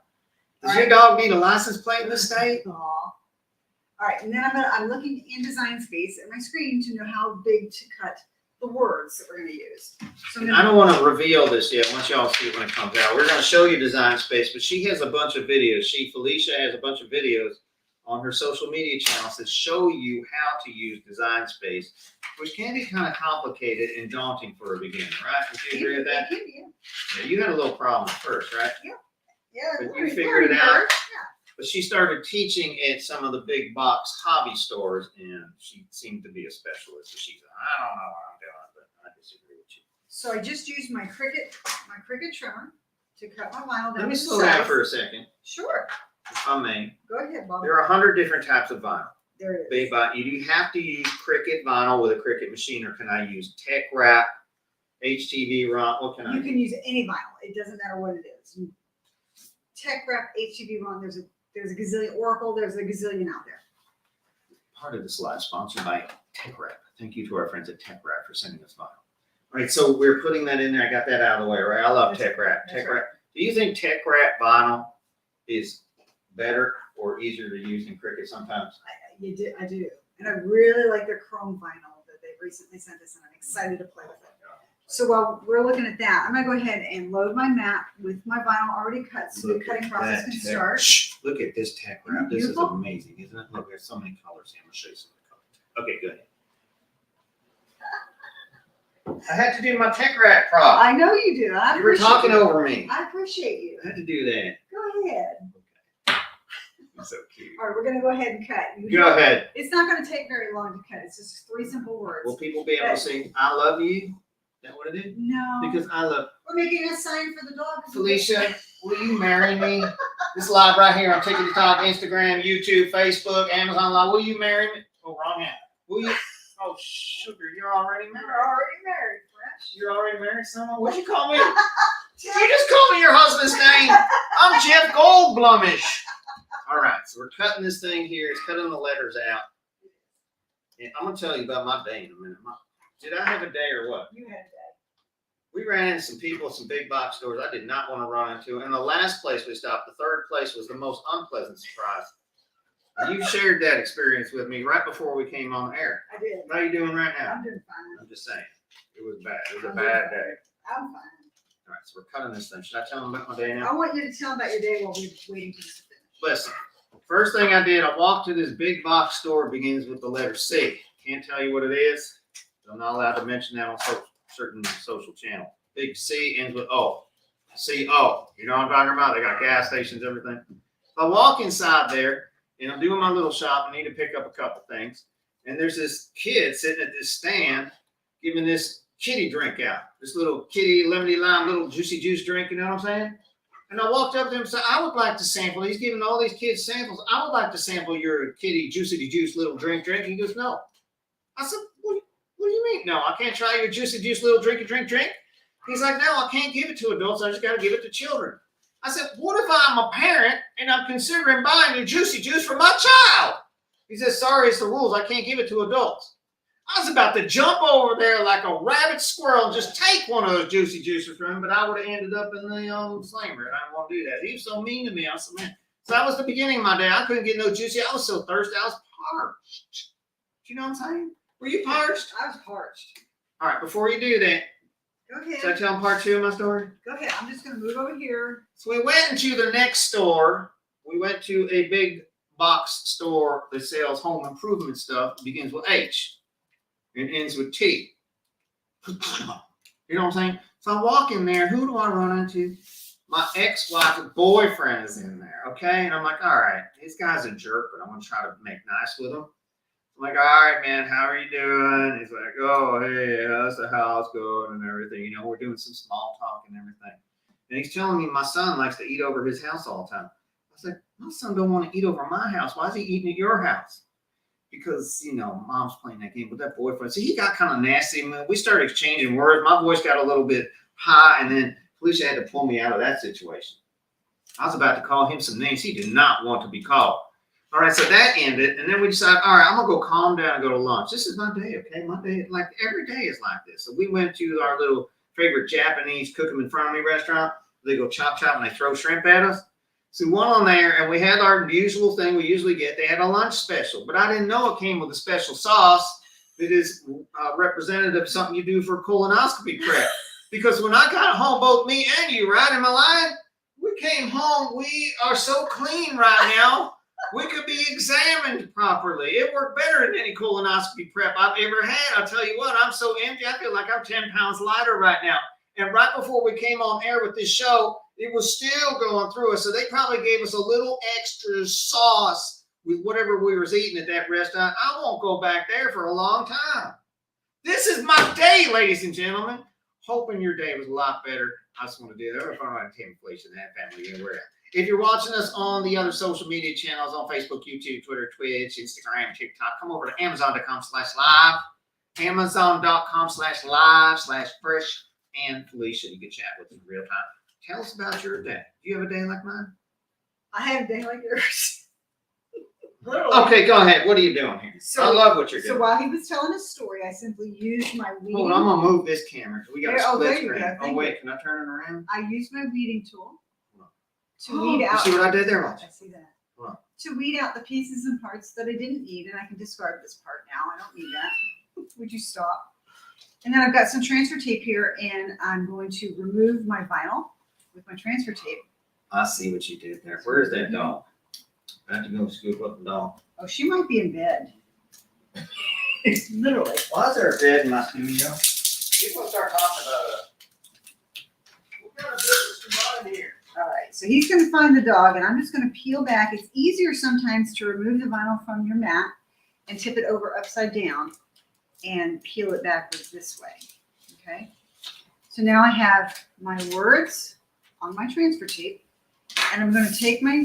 Does your dog need a license plate in the state? Aw. All right, and then I'm looking in Design Space at my screen to know how big to cut the words that we're gonna use. So I'm I gonna- don't want to reveal this yet. Once y'all see it when it comes out, we're going to show you Design Space. But she has a bunch of videos. Felicia has a bunch of videos on her social media channels that show you how to use Design Space, which can be kind of complicated and daunting for a beginner, right? Would you agree with that? Yeah. Yeah, you had a little problem at first, right? Yeah. But you learning figured it out. curve. But she started teaching at some of the big box hobby stores, and she seemed to be a specialist. So she said, I don't know what I'm doing, but I disagree with you. So I just used my Cricut trimmer to cut my vinyl down. Let me to slow down size. for a second, Sure. if I may. Go ahead, Bob. There are 100 different types of vinyl. There it Big is. vinyl. You do have to use Cricut vinyl with a Cricut machine, or can I use Tech Wrap, HTV Ron? What can I You use? can use any vinyl. It doesn't matter what it is. Tech Wrap, HTV Run, there's a gazillion, Oracle, there's a gazillion out there. Part of this live sponsored by Tech Wrap. Thank you to our friends at Tech Wrap for sending us vinyl. All right, so we're putting that in there. I got that out of the way, right? I love That's Tech Wrap. that's Tech Wrap. Do you think Tech Wrap vinyl is better or easier to use than Cricut sometimes? I do. And I really like their chrome vinyl that they've recently sent us, and I'm excited to play with it. So while we're looking at that, I'm gonna go ahead and load my mat with my vinyl already cut, so the Look cutting at process that can Tech- start. Shh, look at this Tech Wrap. This is Beautiful. amazing, isn't it? Look, there's so many colors here. I'm gonna show you some of the colors. Okay, good. I had to do my Tech Wrap prop. I know you do. I You were appreciate talking you. over me. I appreciate you. I had to do that. Go ahead. That's so cute. All right, we're gonna go ahead and cut. Go ahead. It's not gonna take very long to cut. It's just 3 simple words. Will people be able to see I love you? Is that what it is? No. Because I love We're making a sign for the dog. Felicia. Will you marry me? This live right here on TikTok, Instagram, YouTube, Facebook, Amazon Live. Will you marry me? Oh, wrong hand. Will you? Oh, sugar, you're already We're married. already married, Fresh. You're already married, someone. What'd you call me? Did you just call me your husband's name? I'm Jeff Goldblumish. All right, so we're cutting this thing here. It's cutting the letters out. And I'm gonna tell you about my day in a minute. Did I have a day or what? You had that. We ran into some people, some big box stores I did not want to run into. And the last place we stopped, the third place, was the most unpleasant surprise. You shared that experience with me right before we came on air. I did. How you doing right now? I'm doing fine. I'm just saying, it was bad. It was a bad day. I'm fine. All right, so we're cutting this thing. Should I tell them about my day now? I want you to tell them about your day while we're waiting for this to finish. Listen, first thing I did, I walked to this big box store, begins with the letter C. Can't tell you what it is. I'm not allowed to mention that on certain social channel. Big C ends with O. C-O. You know what I'm talking about? They got gas stations, everything. So I walk inside there, and I'm doing my little shop. I need to pick up a couple things. And there's this kid sitting at this stand giving this kitty drink out. This little kitty lemony lime, little juicy juice drink, you know what I'm saying? And I walked up to him and said, I would like to sample. He's giving all these kids samples. I would like to sample your kitty juicy juice little drink. He goes, no. I said, what do you mean? No, I can't try your juicy juice little drink. He's like, no, I can't give it to adults. I just got to give it to children. I said, what if I'm a parent and I'm considering buying your juicy juice for my child? He says, sorry, it's the rules. I can't give it to adults. I was about to jump over there like a rabbit squirrel and just take one of those juicy juices from him, but I would have ended up in the slammer. I didn't want to do that. He was so mean to me. I said, man. So that was the beginning of my day. I couldn't get no juicy. I was so thirsty. I was parched. Do you know what I'm saying? Were you parched? I was parched. All right, before you do that, Go should I ahead. tell them part 2 of my story? Go ahead. I'm just going to move over here. So we went into the next store. We went to a big box store that sells home improvement stuff. It begins with H and ends with T. You know what I'm saying? So I walk in there. Who do I run into? My ex-wife's boyfriend is in there, okay? And I'm like, all right, this guy's a jerk, but I'm going to try to make nice with him. I'm like, all right, man, how are you doing? He's like, oh, hey, how's the house going and everything? You know, we're doing some small talk and everything. And he's telling me my son likes to eat over his house all the time. I was like, my son don't want to eat over my house. Why is he eating at your house? Because, you know, mom's playing that game with that boyfriend. So he got kind of nasty. We started exchanging words. My voice got a little bit high, and then Felicia had to pull me out of that situation. I was about to call him some names he did not want to be called. All right, so that ended, and then we decided, all right, I'm going to go calm down and go to lunch. This is my day, okay? My day, like every day is like this. So we went to our little favorite Japanese cook them in front of me restaurant. They go chop chop and they throw shrimp at us. So we went on there and we had our usual thing we usually get. They had a lunch special, but I didn't know it came with a special sauce that is representative of something you do for colonoscopy prep. Because when I got home, both me and you, right? Am I lying? We came home. We are so clean right now. We could be examined properly. It worked better than any colonoscopy prep I've ever had. I'll tell you what, I'm so empty. I feel like I'm 10 pounds lighter right now. And right before we came on air with this show, it was still going through us. So they probably gave us a little extra sauce with whatever we was eating at that restaurant. I won't go back there for a long time. This is my day, ladies and gentlemen. Hoping your day was a lot better. I just want to do that. We're fun on Tim Felicia and that family. Anywhere. If you're watching us on the other social media channels on Facebook, YouTube, Twitter, Twitch, Instagram, TikTok, come over to Amazon.com/live. Amazon.com/live/Fresh and Felicia. You can chat with us in real time. Tell us about your day. Do you have a day like mine? I have a day like yours. Literally. Okay, go ahead. What are you doing here? I love what you're doing. So while he was telling his story, I simply used my weeding. Hold on, I'm gonna move this camera. We got a There- oh, split there you screen. go. Oh Thank wait, can I turn it around? I used my weeding tool to Oh, weed you out. see what I did there? Watch. I see that. Wow. To weed out the pieces and parts that I didn't need, and I can discard this part now. I don't need that. Would you stop? And then I've got some transfer tape here, and I'm going to remove my vinyl with my transfer tape. I see what you did there. Where is that dog? I have to go scoop up the dog. Oh, she might be in bed. Literally. Why is there a bed in my studio? People start talking about us. What kind of business you got in here? All right, so he's going to find the dog, and I'm just going to peel back. It's easier sometimes to remove the vinyl from your mat and tip it over upside down and peel it backwards this way, okay? So now I have my words on my transfer tape, and I'm going to take my,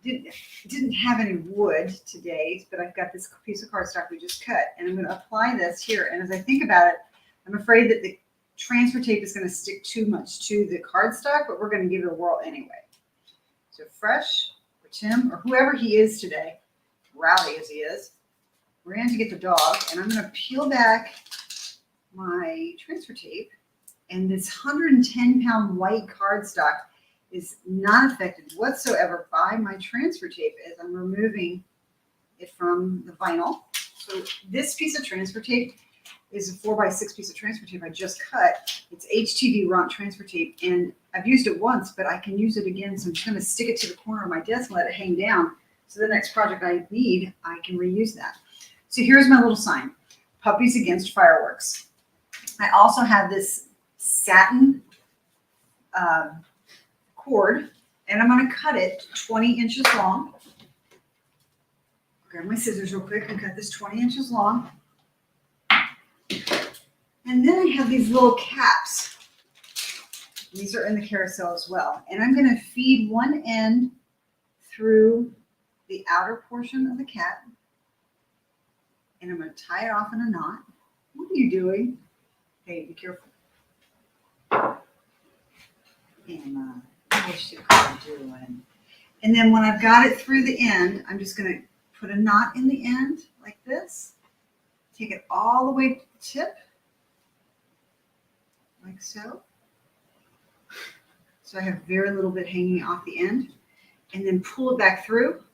didn't have any wood today, but I've got this piece of cardstock we just cut, and I'm going to apply this here. And as I think about it, I'm afraid that the transfer tape is going to stick too much to the cardstock, but we're going to give it a whirl anyway. So Fresh or Tim or whoever he is today, rowdy as he is, ran to get the dog, and I'm going to peel back my transfer tape, and this 110-pound white cardstock is not affected whatsoever by my transfer tape as I'm removing it from the vinyl. So this piece of transfer tape is a 4x6 piece of transfer tape I just cut. It's HTV Ront transfer tape, and I've used it once, but I can use it again. So I'm just going to stick it to the corner of my desk and let it hang down. So the next project I need, I can reuse that. So here's my little sign, Puppies Against Fireworks. I also have this satin cord, and I'm going to cut it 20 inches long. Grab my scissors real quick and cut this 20 inches long. And then I have these little caps. These are in the carousel as well. And I'm going to feed one end through the outer portion of the cap. And I'm going to tie it off in a knot. What are you doing? Hey, be careful. And what you doing? And then when I've got it through the end, I'm just going to put a knot in the end like this. Take it all the way to the tip, like so. So I have very little bit hanging off the end, and then pull it back through.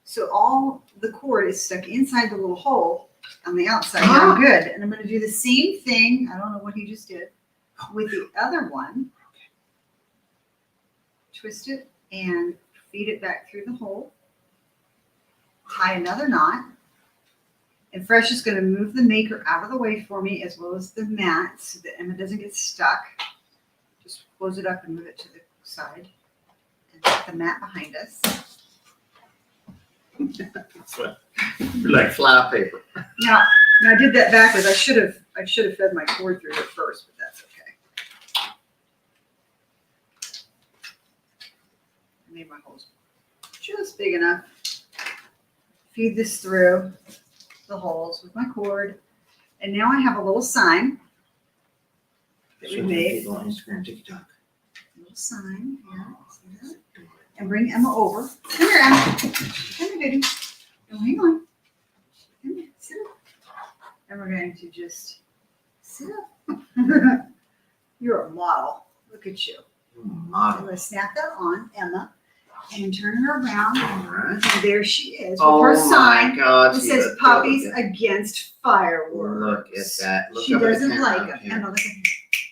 So all the cord is stuck inside the little hole on the outside. Now I'm good. And I'm going to do the same thing. I don't know what he just did with the other one. Twist it and feed it back through the hole. Tie another knot. And Fresh is going to move the maker out of the way for me, as well as the mat, so that Emma doesn't get stuck. Just close it up and move it to the side. And put the mat behind us. You're like fly paper. Now I did that backwards. I should have fed my cord through it first, but that's okay. I made my holes just big enough. Feed this through the holes with my cord. And now I have a little sign that we made. People on Instagram, TikTok. A little sign here. See that? And bring Emma over. Come here, Emma. Come here, baby. Oh, hang on. Come here. Sit up. And we're going to just sit up. You're a model. Look at you. I'm Model. going to snap that on, Emma, and turn her around. All right. And there she is with Oh her my sign. God. It she says looks puppies good. against fireworks. Look at that. Look She up at the doesn't camera like up them. here. Emma, look at her.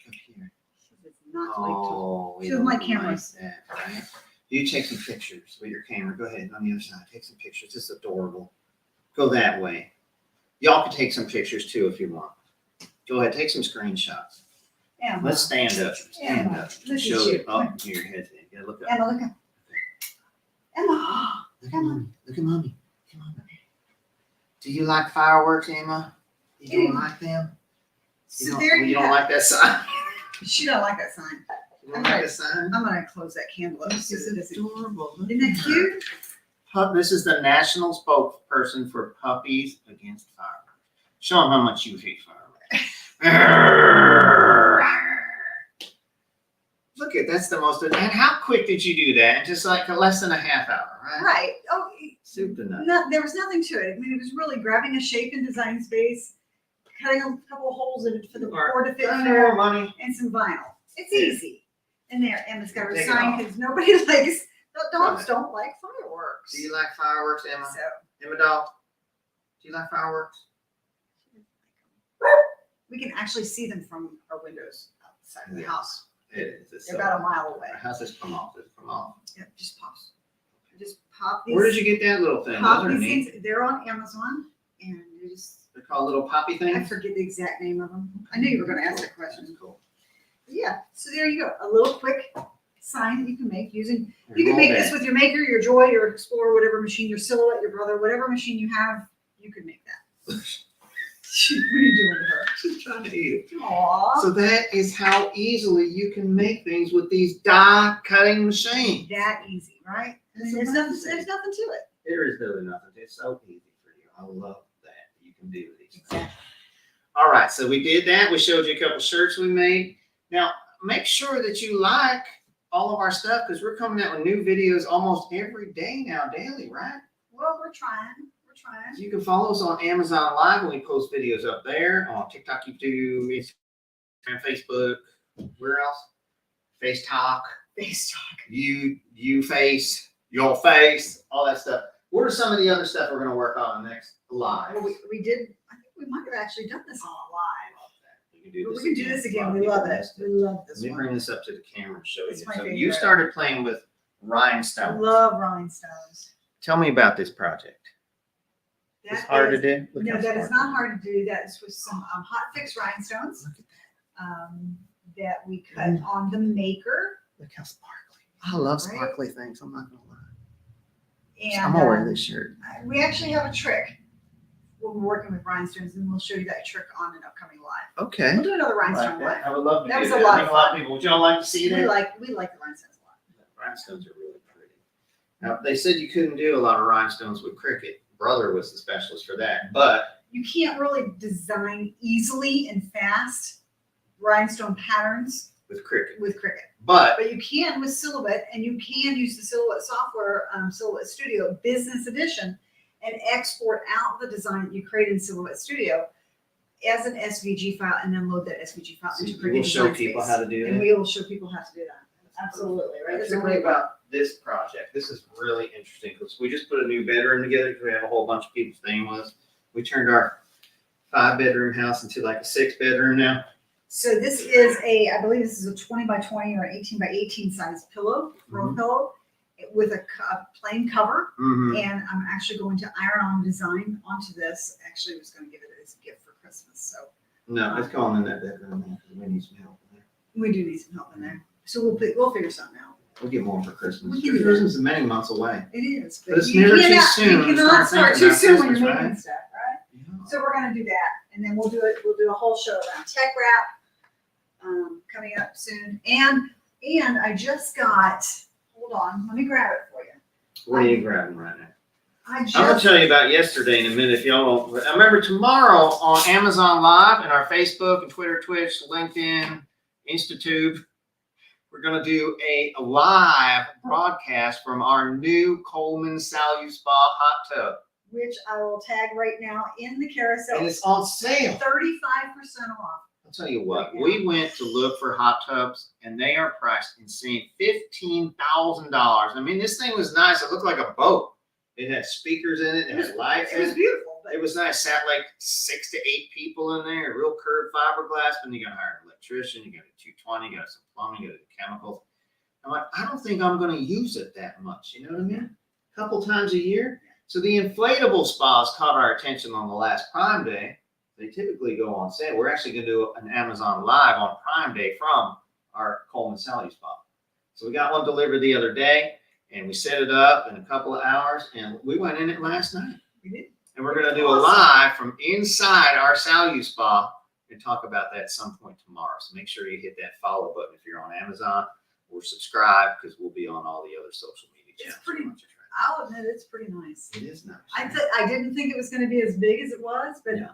Up here. She does not like to. Oh, we She doesn't don't like cameras. that, right? You take some pictures with your camera. Go ahead on the other side. Take some pictures. This is adorable. Go that way. Y'all can take some pictures too if you want. Go ahead. Take some screenshots. Emma. Let's stand up. Stand Emma, up. look at Show you. it. Oh, your head's in. You gotta look up. Emma, look at Emma. Look at mommy. Look at mommy. Come on. Do you like fireworks, Emma? You don't like them? So there you you don't go. like that sign? She don't like that sign. You don't like that sign? I'm gonna close that candle up. This because is it isn't- adorable. Look Isn't at that her. cute? This is the national spokesperson for Puppies Against Fireworks. Show them how much you hate fireworks. Look at that's the most. And how quick did you do that? In just like less than a half hour, right? Right. Oh, Soup to nuts. no, there was nothing to it. I mean, it was really grabbing a shape and design space, cutting a couple of holes in it for the cord to fit More through, money. and some vinyl. It's Yeah. easy. And there, Emma's got her Take it sign off. because nobody likes, dogs ahead. don't like fireworks. Do you like fireworks, Emma? So Emma doll? Do you like fireworks? we can actually see them from our windows outside of the house. It is. It's They're about a mile away. How's this come off? Does it come off? Yep, just pops. Just pop these. Where did you get that little thing? pop Those are these neat. things? They're on Amazon, and you just They're called little poppy I things. forget the exact name of them. I knew you were going to ask that question. That's cool. Yeah, so there you go. A little quick sign that you can make using. Here, You can roll make that. this with your Maker, your Joy, your Explorer, whatever machine, your Silhouette, your Brother, whatever machine you have, you can make that. What are you doing to her? She's trying to eat it. Aww. So that is how easily you can make things with these die cutting machines. That easy, right? I mean, It's there's amazing. nothing to it. There is really nothing. It's so easy for you. I love that you can do these things. Exactly. All right, so we did that. We showed you a couple shirts we made. Now, make sure that you like all of our stuff because we're coming out with new videos almost every day now, daily, right? Well, we're trying. We're trying. You can follow us on Amazon Live when we post videos up there. On TikTok, you do Instagram, Facebook. Where else? Face Talk. Face talk. You face, your face, all that stuff. What are some of the other stuff we're going to work on next live? Well, we did. I think we might have actually done this on live. We can do But this we can do this A lot again. of We people love it. missed We love this Let me one. bring this up to the camera and show you. It's my So you favorite. started playing with I rhinestones. love rhinestones. Tell me about this project. It's That hard is- to do. Look No, how that is smart. not hard to do. That is with some hot fix rhinestones Look at that we cut on the Maker. Look how sparkly. I love Right? sparkly things. I'm not gonna lie. And I'm gonna wear this shirt. we actually have a trick when we're working with rhinestones, and we'll show you that trick on an upcoming live. Okay. We'll do another I like rhinestone that. live. I would love to That do was a that. lot I think of a lot fun. of people. Would y'all like to see We that? like the rhinestones a lot. Rhinestones are really pretty. Now they said you couldn't do a lot of rhinestones with cricket. Brother was the specialist for that, but You can't really design easily and fast rhinestone patterns with cricket. with Cricut. But But you can with Silhouette, and you can use the Silhouette software, Silhouette Studio Business Edition, and export out the design that you create in Silhouette Studio as an SVG file, and then load that SVG file into Cricut. we'll show Design people Space. how to do And that. we will show people how to do that. Absolutely, right? That's There's great only about this project. This is really interesting because we just put a new bedroom together because we have a whole bunch of people staying with us. We turned our 5-bedroom house into like a 6-bedroom now. So this is I believe this is a 20 by 20 or 18 by 18 size pillow, throw pillow, with a plain cover. Mm-hmm. And I'm actually going to iron on design onto this. Actually, I was going to give it as a gift for Christmas. So No, it's going in that bedroom now because we need some help in there. we do need some help in there. So we'll figure something out. We'll get more for Christmas. We can do that. Christmas is many months away. It is. But it's you never too cannot- soon to You cannot start start thinking too about soon when Christmas, you're right? making stuff, right? So we're gonna do that, and then we'll do a whole show around tech wrap, coming up soon. And I just got, hold on, let me grab it for you. What are you grabbing right now? I I'm gonna just, tell you about yesterday in a minute if y'all don't. I remember tomorrow on Amazon Live and our Facebook and Twitter, Twitch, LinkedIn, InstaTube, we're gonna do a live broadcast from our new Coleman Salute Spa hot tub. which I will tag right now in the carousel, And it's on sale. 35% off. I'll tell you what, Right now. we went to look for hot tubs and they are priced insane, $15,000. I mean, this thing was nice. It looked like a boat. It had speakers in it. It had lights It in was it. beautiful, but It was nice. Sat like 6 to 8 people in there. Real curved fiberglass. But you got to hire an electrician. You got a 220. You got some plumbing. You got chemicals. I'm like, I don't think I'm going to use it that much. You know what I mean? A couple times a year. So the inflatable spas caught our attention on the last Prime Day. They typically go on sale. We're actually going to do an Amazon Live on Prime Day from our Coleman Salute Spa. So we got one delivered the other day, and we set it up in a couple of hours, and we went in it last night. we did. And we're going to do a live from inside our Salute Spa and talk about that at some point tomorrow. So make sure you hit that follow button if you're on Amazon or subscribe, because we'll be on all the other social media It's channels. pretty- I'll admit it's pretty nice. It is nice. I didn't think it was going to be as big as it was, but Yeah.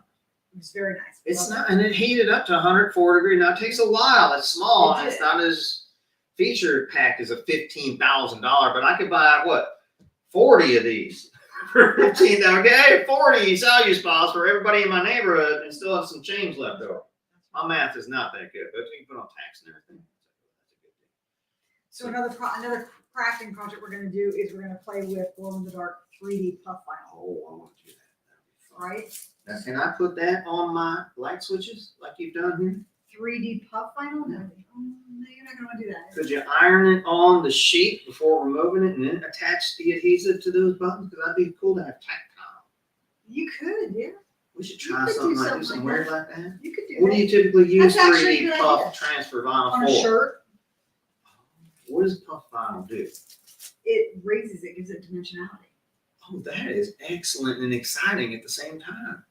it was very nice. It's Love not, and it heated up to 104 degrees. Now it takes a while. It's small, and it's not as feature packed as a $15,000. But I could buy what 40 of these for $15,000. Okay, 40 Salute Spas for everybody in my neighborhood, and still have some change left over. My math is not that good, but you can put on tax and everything. So another crafting project we're going to do is we're going to play with glow in the dark 3D puff vinyl, Oh, I want to do that. That'd be fun. right? Now, can I put that on my light switches like you've done here? 3D puff vinyl? No, you're not going to want to do that. Could you iron it on the sheet before removing it and then attach the adhesive to those buttons? Because that'd be cool to have tactile. You could, yeah. We should You try could do something like something this and like wear it that. like that. You could do What do that. you typically use That's actually a 3D good puff idea. transfer vinyl On a for? shirt, What does puff vinyl do? it raises it, gives it dimensionality. Oh, that is excellent and exciting at the same time.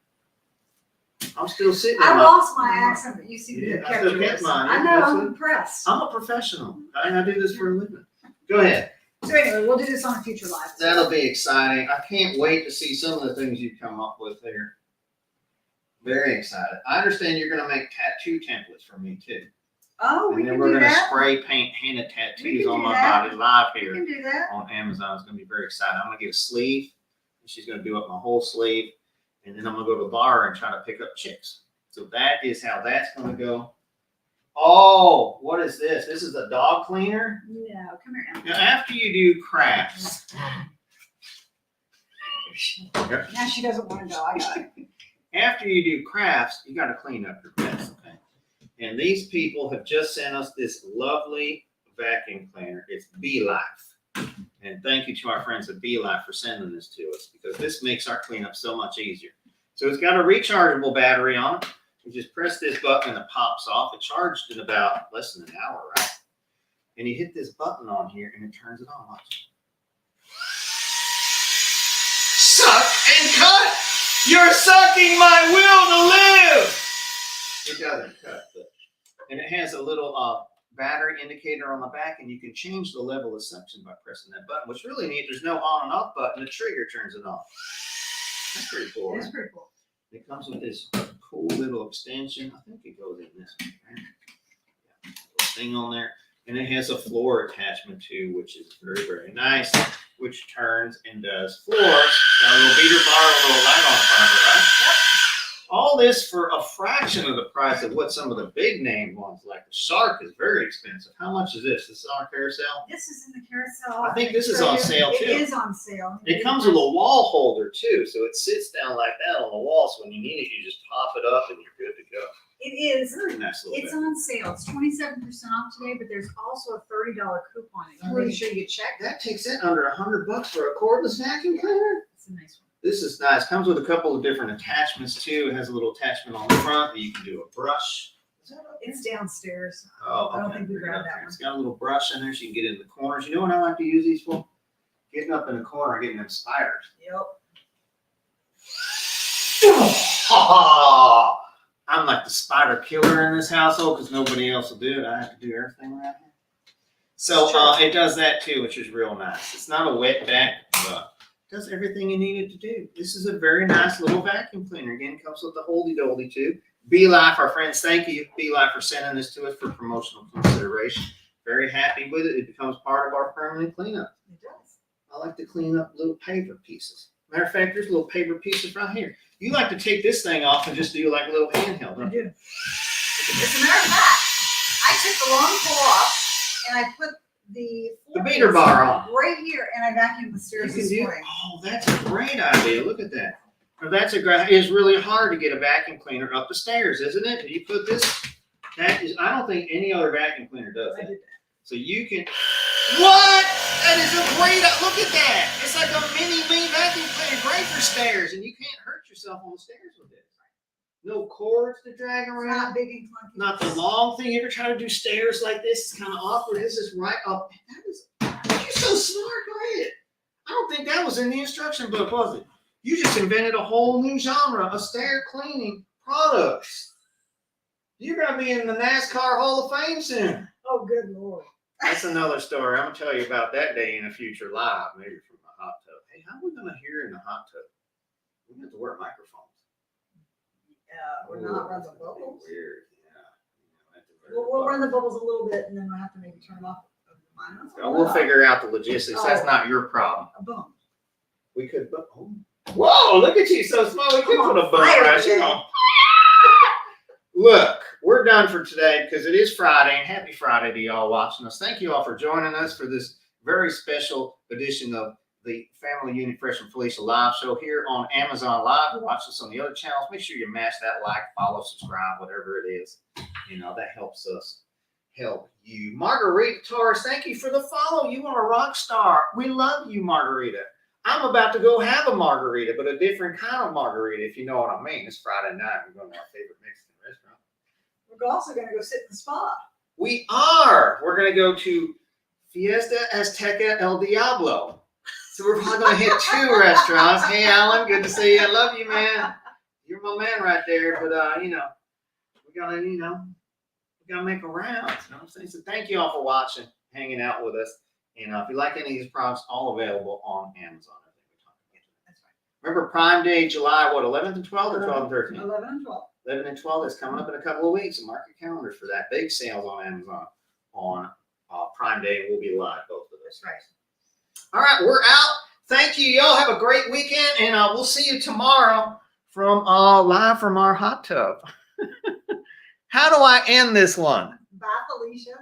I'm still sitting. I on lost my accent, but you seem to Yeah, have I kept still yours. kept mine. I Yeah, know, that's I'm it. impressed. I'm a professional. I do this for a living. Go ahead. So anyway, we'll do this on a future live. That'll be exciting. I can't wait to see some of the things you come up with there. Very excited. I understand you're going to make tattoo templates for me too. Oh, we And then can we're do going to that. spray paint henna tattoos can on do my that. body live We here can do that. on Amazon. It's going to be very exciting. I'm going to get a sleeve. And she's going to do up my whole sleeve. And then I'm going to go to the bar and try to pick up chicks. So that is how that's going to go. Oh, what is this? This is a dog cleaner. No, come here, Emma. Now, after you do crafts, Now she doesn't want to go. I got it. after you do crafts, you got to clean up your mess, okay? And these people have just sent us this lovely vacuum cleaner. It's Bee Life. And thank you to our friends at Bee Life for sending this to us, because this makes our cleanup so much easier. So it's got a rechargeable battery on it. You just press this button and it pops off. It charged in about less than an hour, right? And you hit this button on here and it turns it on. Watch. Suck and cut! You're sucking my will to live! It doesn't cut, but, and it has a little battery indicator on the back, and you can change the level of suction by pressing that button. What's really neat, there's no on and off button. The trigger turns it on. That's pretty cool. It's Right? pretty cool. It comes with this cool little extension. I think it goes in this one, right? Yeah, little thing on there. And it has a floor attachment too, which is very, very nice, which turns and does floors. Got a little beater bar, a little light on the front of it, right? All this for a fraction of the price of what some of the big name ones, like the Shark, is very expensive. How much is this? This is on carousel? This is in the carousel. I think this is on sale, too. It is on sale. It comes with a wall holder too, so it sits down like that on the wall. So when you need it, you just pop it up and you're good to go. It is. Very nice little It's bit. on sale. It's 27% off today, but there's also a $30 coupon. I'm pretty sure you check. That takes it under $100 for a cordless vacuum cleaner. It's a nice one. This is nice. Comes with a couple of different attachments too. It has a little attachment on the front that you can do a brush. Is that up It's downstairs. Oh, I don't okay. think we grabbed that one. It's got a little brush in there so you can get in the corners. You know what I like to use these for? Getting up in the corner, getting them spiders. Yep. Oh, I'm like the spider killer in this household because nobody else will do it. I have to do everything around here. So it does that too, which is real nice. It's not a wet vac, but it does everything you need it to do. This is a very nice little vacuum cleaner. Again, comes with the Holdy Doldy too. BeLife, our friends, thank you, BeLife, for sending this to us for promotional consideration. Very happy with it. It becomes part of our permanent cleanup. It does. I like to clean up little paper pieces. Matter of fact, there's little paper pieces right here. You like to take this thing off and just do like a little handheld, I don't you? do. As a matter of fact, I took the long pole off and I put the beater bar on. right here, and I vacuumed the stairs this morning. Oh, that's a great idea. Look at that. Well, that's a great. It's really hard to get a vacuum cleaner up the stairs, isn't it? Do you put this? That is. I don't think any other vacuum cleaner does I that. did So you can. What? That is a great. Look at that. It's like a mini vacuum cleaner, great for stairs, and you can't hurt yourself on the stairs with this. No cords to drag It's around. not big and clunky. Not the long thing. You ever try to do stairs like this? It's kind of awkward. This is right up. That is. You're so smart. Go ahead. I don't think that was in the instruction book, was it? You just invented a whole new genre of stair cleaning products. You're gonna be in the NASCAR Hall of Fame soon. Oh, good Lord. That's another story. I'm gonna tell you about that day in a future live, maybe from the hot tub. Hey, how are we gonna hear in the hot tub? We have to wear microphones. We're not running the bubbles. Weird. Yeah. We'll run the bubbles a little bit, and then we'll have to maybe turn them off. We'll figure out the logistics. That's not your problem. A boom. We could. Oh. Whoa! Look at you, so small. We could I'm put a on bum fire rush today. on. Look, we're done for today because it is Friday, and happy Friday to y'all watching us. Thank you all for joining us for this very special edition of the Family Unit Fresh and Felicia live show here on Amazon Live. Watch us on the other channels. Make sure you mash that like, follow, subscribe, whatever it is. You know, that helps us help you. Margarita Torres, thank you for the follow. You are a rock star. We love you, Margarita. I'm about to go have a margarita, but a different kind of margarita, if you know what I mean. It's Friday night. We're going to our favorite Mexican restaurant. We're also going to go sit in the spa. We are. We're going to go to Fiesta Azteca El Diablo. So we're probably going to hit 2 restaurants. Hey, Alan, good to see you. I love you, man. You're my man right there. But, we got to, we got to make a round. You know what I'm saying? So thank you all for watching, hanging out with us. And if you like any of these products, all available on Amazon. That's right. Remember Prime Day, July, 11th and 12th or 12th and 13th? 11 and 12. 11 and 12 is coming up in a couple of weeks. So mark your calendars for that. Big sales on Amazon on Prime Day. And we'll be live both of those. That's right. All right, we're out. Thank you. Y'all have a great weekend. And we'll see you tomorrow from live from our hot tub. How do I end this one? Bye, Felicia.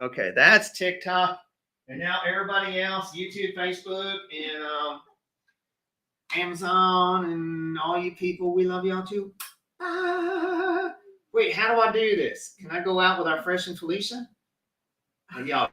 Okay, that's TikTok. And now everybody else, YouTube, Facebook, and Amazon, and all you people, we love y'all too. Wait, how do I do this? Can I go out with our Fresh and Felicia? Y'all.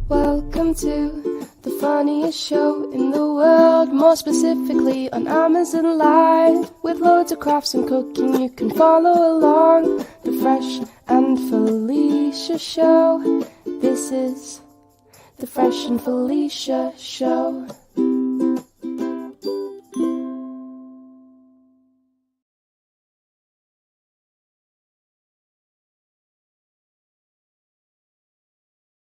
Welcome to the funniest show in the world, more specifically on Amazon Live, with loads of crafts and cooking you can follow along. The Fresh and Felicia Show. This is the Fresh and Felicia Show.